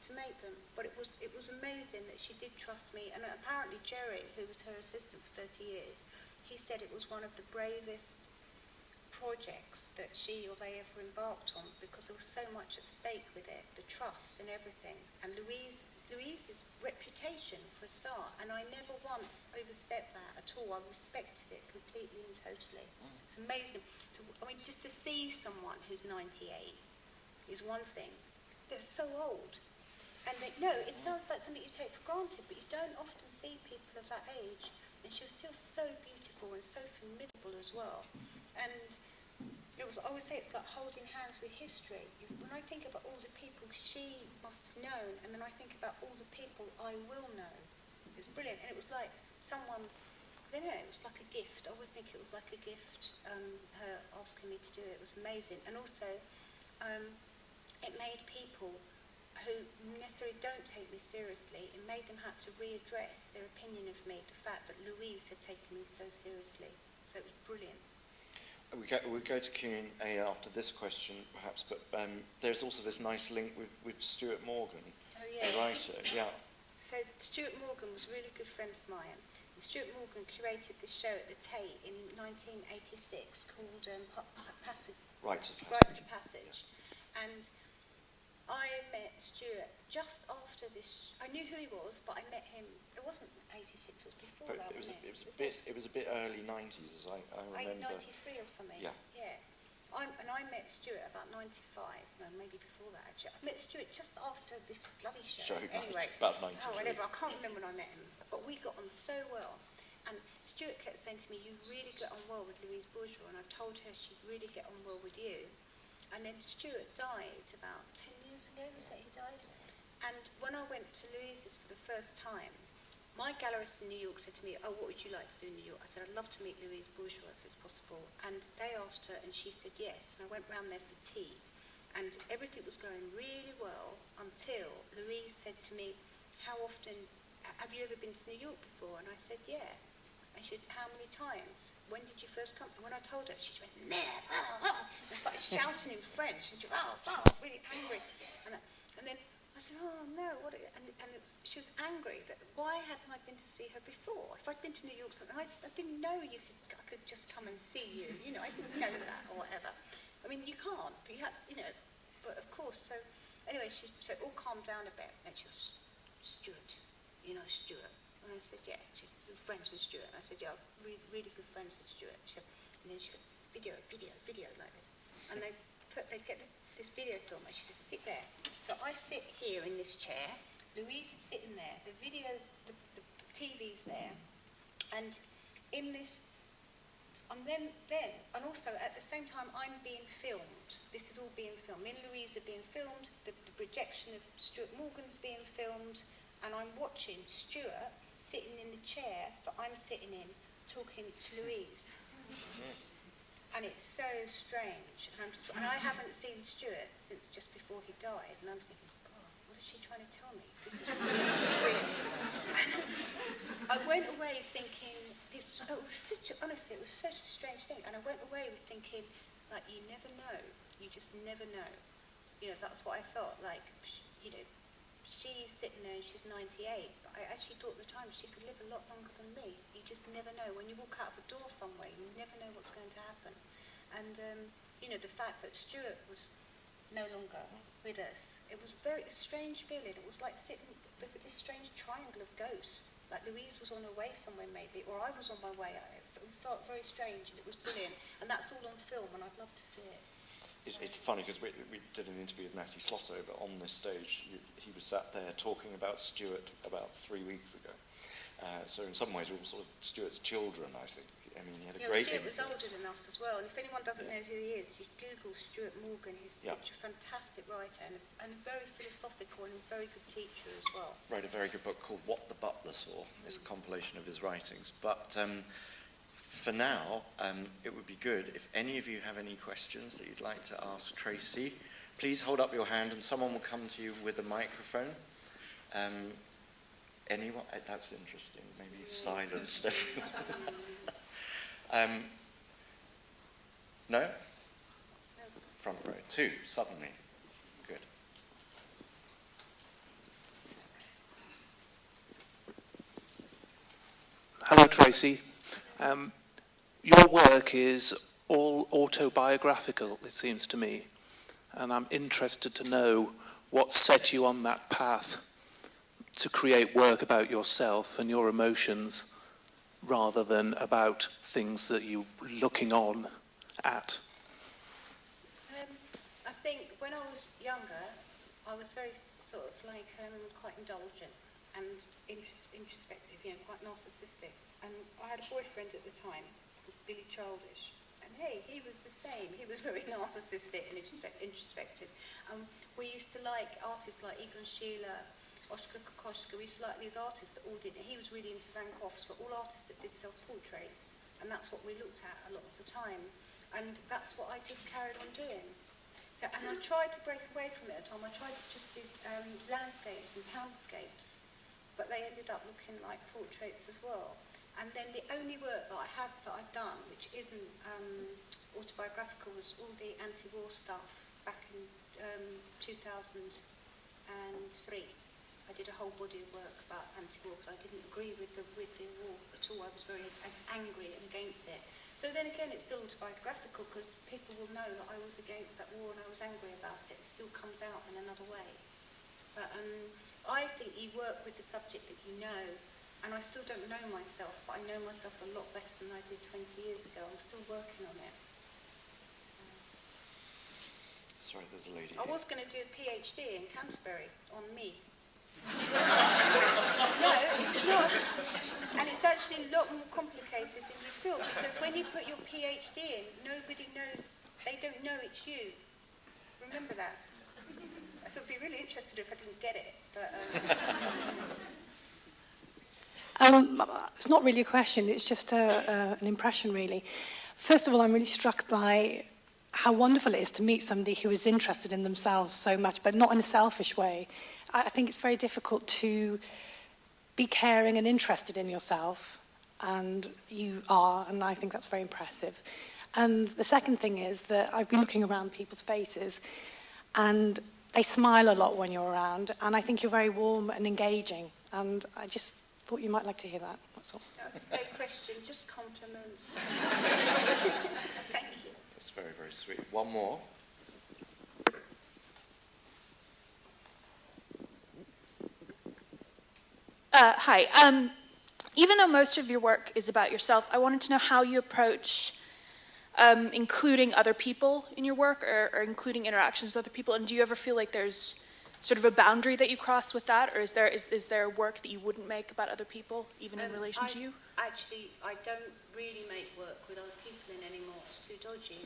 to make them. But it was amazing that she did trust me. And apparently Jerry, who was her assistant for 30 years, he said it was one of the bravest projects that she or they ever embarked on, because there was so much at stake with it, the trust and everything. And Louise's reputation for a start, and I never once overstepped that at all. I respected it completely and totally. It's amazing. Just to see someone who's 98 is one thing. They're so old. And it sounds like something you take for granted, but you don't often see people of that age. And she was still so beautiful and so formidable as well. And I always say it's like holding hands with history. When I think about all the people she must have known, and then I think about all the people I will know, it's brilliant. And it was like someone, I don't know, it was like a gift. I always think it was like a gift, her asking me to do it. It was amazing. And also, it made people who necessarily don't take me seriously, it made them have to readdress their opinion of me, the fact that Louise had taken me so seriously. So it was brilliant. We'll go to Q&A after this question, perhaps, but there's also this nice link with Stuart Morgan, the writer. Yeah. So Stuart Morgan was a really good friend of mine. And Stuart Morgan curated this show at the Tate in 1986 called Rites of Passage. And I met Stuart just after this. I knew who he was, but I met him. It wasn't 86. It was before But that. it was wasn't a bit early 90s, as I remember. 93 or something. Yeah. Yeah. I met Stuart about 95. No, maybe before that actually. I met Stuart just after this bloody show. Anyway, about 93. whatever. I can't remember when I met him, but we got on so well. And Stuart kept saying to me, "You really get on well with Louise Bourgeois," and I've told her she'd really get on well with you. And then Stuart died about 10 years ago, was it he died? And when I went to Louise's for the first time, my gallerist in New York said to me, "Oh, what would you like to do in New York?" I said, "I'd love to meet Louise Bourgeois if it's possible." And they asked her, and she said yes. And I went round there for tea. And everything was going really well until Louise said to me, "How often, have you ever been to New York before?" And I said, "Yeah." And she said, "How many times? When did you first come?" And when I told her, she went, "Never!" And started shouting in French. And she went, really angry. And then I said, "Oh, no, what?" She was angry that why hadn't I been to see her before? If I'd been to New York, I didn't know I could just come and see you. You know, I didn't know that or whatever. I mean, you can't, but you have, you know. But of course, so anyway, she said, "All calmed down a bit." And she goes, "Stuart, you know Stuart?" And I said, "Yeah." She said, "You're friends with Stuart?" And I said, "Yeah, I'm really good friends with Stuart." She said, and then she goes, video like this. And they get this video film, and she said, "Sit there." So I sit here in this chair. Louise is sitting there. The video, the TV's there, and in this. And then, and also at the same time, I'm being filmed. This is all being filmed. Me and Louise are being filmed. The projection of Stuart Morgan's being filmed, and I'm watching Stuart sitting in the chair that I'm sitting in, talking to Louise. And it's so strange. And I haven't seen Stuart since just before he died, and I'm thinking, God, what is she trying to tell me? This is really weird. I went away thinking, honestly, it was such a strange thing. And I went away with thinking, like, you never know. You just never know. You know, that's what I felt like. You know, she's sitting there and she's 98. But I actually thought at the time she could live a lot longer than me. You just never know. When you walk out of a door somewhere, you never know what's going to happen. And, you know, the fact that Stuart was no longer with us, it was a strange feeling. It was like sitting with this strange triangle of ghosts. Like Louise was on her way somewhere maybe, or I was on my way. It felt very strange, and it was brilliant. And that's all on film, and I'd love to see it. It's funny because we did an interview with Matthew Slaughter on this stage. He was sat there talking about Stuart about 3 weeks ago. So in some ways we're all sort of Stuart's children, I think. I mean, he had a great Stuart was influence. older than us as well, and if anyone doesn't know who he is, you Google Stuart Morgan. He's such a fantastic writer and very philosophical and a very good teacher as well. Wrote a very good book called What the Butler Saw. It's a compilation of his writings. But for now, it would be good if any of you have any questions that you'd like to ask Tracey. Please hold up your hand and someone will come to you with a microphone. Anyone? That's interesting. Maybe you've silenced everyone. No? Front row. 2, suddenly. Good. Hello, Tracey. Your work is all autobiographical, it seems to me, and I'm interested to know what set you on that path to create work about yourself and your emotions rather than about things that you're looking on at. I think when I was younger, I was very sort of like quite indulgent and introspective, you know, quite narcissistic. And I had a boyfriend at the time called Billy Childish. And hey, he was the same. He was very narcissistic and introspective. We used to like artists like Egon Schiele, Oskar Kokoschka. We used to like these artists that all did. He was really into Van Goghs, but all artists that did self-portraits. And that's what we looked at a lot of the time. And that's what I just carried on doing. So, and I tried to break away from it at the time. I tried to just do landscapes and townscapes, but they ended up looking like portraits as well. And then the only work that I've done, which isn't autobiographical, was all the anti-war stuff back in 2003. I did a whole body of work about anti-war because I didn't agree with the war at all. I was very angry and against it. So then again, it's still autobiographical because people will know that I was against that war and I was angry about it. It still comes out in another way. But I think you work with the subject that you know, and I still don't know myself, but I know myself a lot better than I did 20 years ago. I'm still working on it. Sorry, there's a lady I here. was going to do a PhD in Canterbury on me. No, it's not. And it's actually a lot more complicated than you feel, because when you put your PhD in, nobody knows, they don't know it's you. Remember that. I thought it'd be really interested if I didn't get it, but... It's not really a question, it's just an impression, really. First of all, I'm really struck by how wonderful it is to meet somebody who is interested in themselves so much, but not in a selfish way. I think it's very difficult to be caring and interested in yourself, and you are, and I think that's very impressive. And the second thing is that I've been looking around people's faces, and they smile a lot when you're around, and I think you're very warm and engaging, and I just thought you might like to hear that, that's all. No question, just compliments. Thank you. That's very, very sweet. One more. Hi. Even though most of your work is about yourself, I wanted to know how you approach including other people in your work, or including interactions with other people, and do you ever feel like there's sort of a boundary that you cross with that, or is there work that you wouldn't make about other people, even in relation to you? Actually, I don't really make work with other people in anymore. It's too dodgy,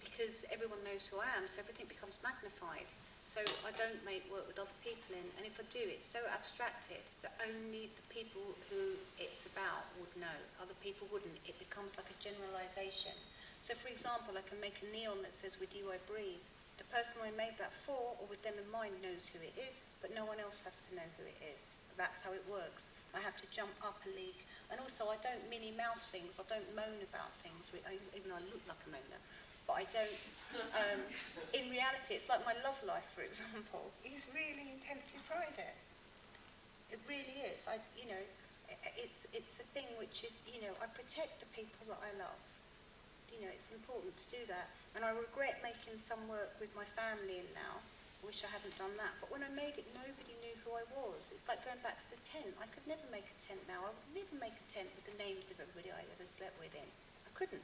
because everyone knows who I am, so everything becomes magnified. So I don't make work with other people in, and if I do, it's so abstracted that only the people who it's about would know. Other people wouldn't. It becomes like a generalisation. So, for example, I can make a neon that says, "With you I breathe." The person I made that for, or with them in mind, knows who it is, but no one else has to know who it is. That's how it works. I have to jump up a league. And also, I don't mini-mouth things. I don't moan about things, even though I look like a moaner. But I don't, in reality, it's like my love life, for example, is really intensely private. It really is. It's a thing which is, I protect the people that I love. It's important to do that. And I regret making some work with my family in now. I wish I hadn't done that. But when I made it, nobody knew who I was. It's like going back to the tent. I could never make a tent now. I would never make a tent with the names of everybody I ever slept with in. I couldn't.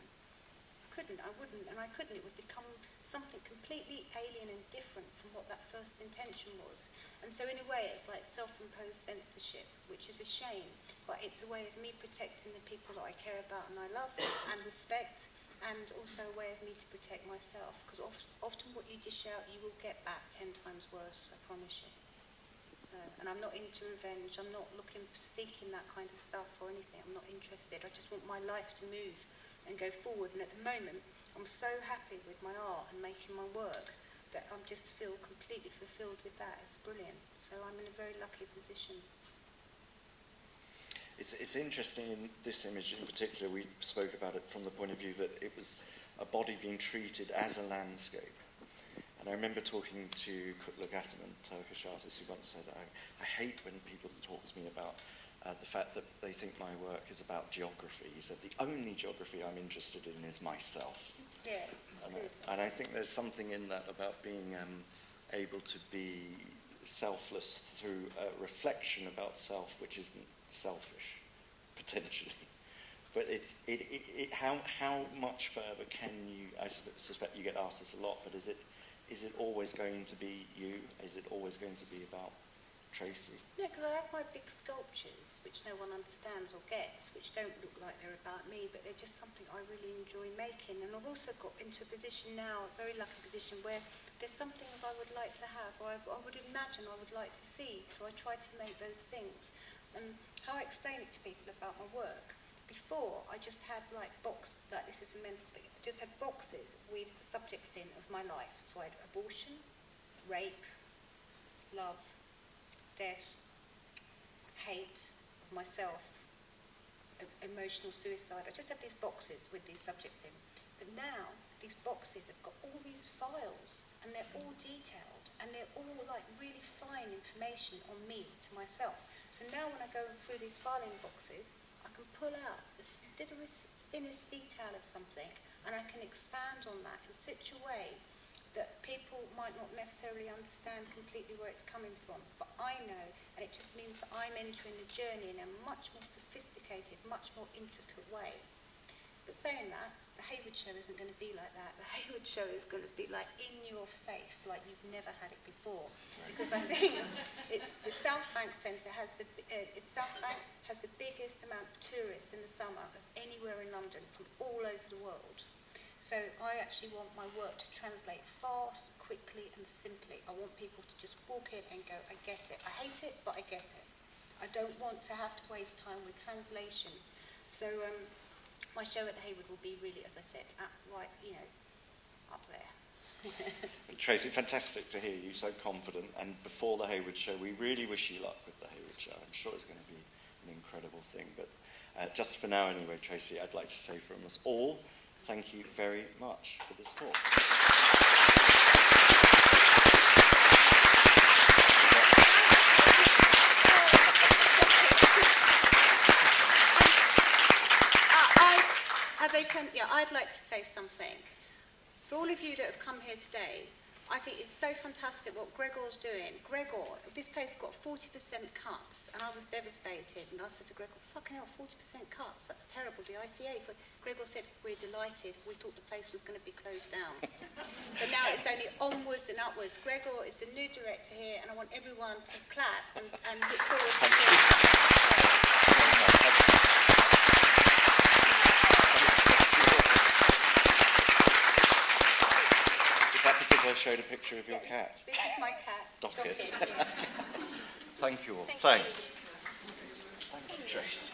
I wouldn't, and I couldn't. It would become something completely alien and different from what that first intention was. And so in a way, it's like self-imposed censorship, which is a shame, but it's a way of me protecting the people that I care about and I love and respect, and also a way of me to protect myself, because often what you dish out, you will get back 10 times worse, I promise you. So, and I'm not into revenge. I'm not seeking that kind of stuff or anything. I'm not interested. I just want my life to move and go forward, and at the moment I'm so happy with my art and making my work that I just feel completely fulfilled with that. It's brilliant. So I'm in a very lucky position. It's interesting in this image in particular, we spoke about it from the point of view that it was a body being treated as a landscape. And I remember talking to Kutluk Ataman, Turkish artist, who once said, I hate when people talk to me about the fact that they think my work is about geography. He said, the only geography I'm interested in is myself. Yeah, it's good. And I think there's something in that about being able to be selfless through a reflection about self, which isn't selfish, potentially. But how much further can you, I suspect you get asked this a lot, but is it always going to be you? Is it always going to be about Tracey? Yeah, because I have my big sculptures, which no one understands or gets, which don't look like they're about me, but they're just something I really enjoy making. And I've also got into a position now, a very lucky position, where there's some things I would like to have, or I would imagine I would like to see. So I try to make those things. And how I explain it to people about my work, before I just had like this is a mental thing, I just had boxes with subjects in of my life. So I had abortion, rape, love, death, hate of myself, emotional suicide. I just had these boxes with these subjects in. But now, these boxes have got all these files, and they're all detailed, and they're all like really fine information on me, to myself. So now when I go through these filing boxes, I can pull out the thinnest detail of something, and I can expand on that in such a way that people might not necessarily understand completely where it's coming from. But I know, and it just means that I'm entering the journey in a much more sophisticated, much more intricate way. But saying that, the Hayward Show isn't going to be like that. The Hayward Show is going to be like in your face, like you've never had it before. Because I think the South Bank Centre has the biggest amount of tourists in the summer of anywhere in London from all over the world. So I actually want my work to translate fast, quickly and simply. I want people to just walk in and go, I get it. I hate it, but I get it. I don't want to have to waste time with translation. So my show at the Hayward will be really, as I said, right, up there. Tracey, fantastic to hear you so confident. And before the Hayward Show, we really wish you luck with the Hayward Show. I'm sure it's going to be an incredible thing. But just for now anyway, Tracey, I'd like to say from us all, thank you very much for this talk. I'd like to say something. For all of you that have come here today, I think it's so fantastic what Gregor's doing. Gregor, this place got 40% cuts, and I was devastated. And I said to Gregor, fucking hell, 40% cuts, that's terrible, the ICA. Gregor said, we're delighted. We thought the place was going to be closed down. So now it's only onwards and upwards. Gregor is the new director here, and I want everyone to clap and look forward to it. Is that because I showed a picture of your cat? This is my cat, Docket. Docket. Thank you all. Thank Thanks. you. Thank you, Tracy.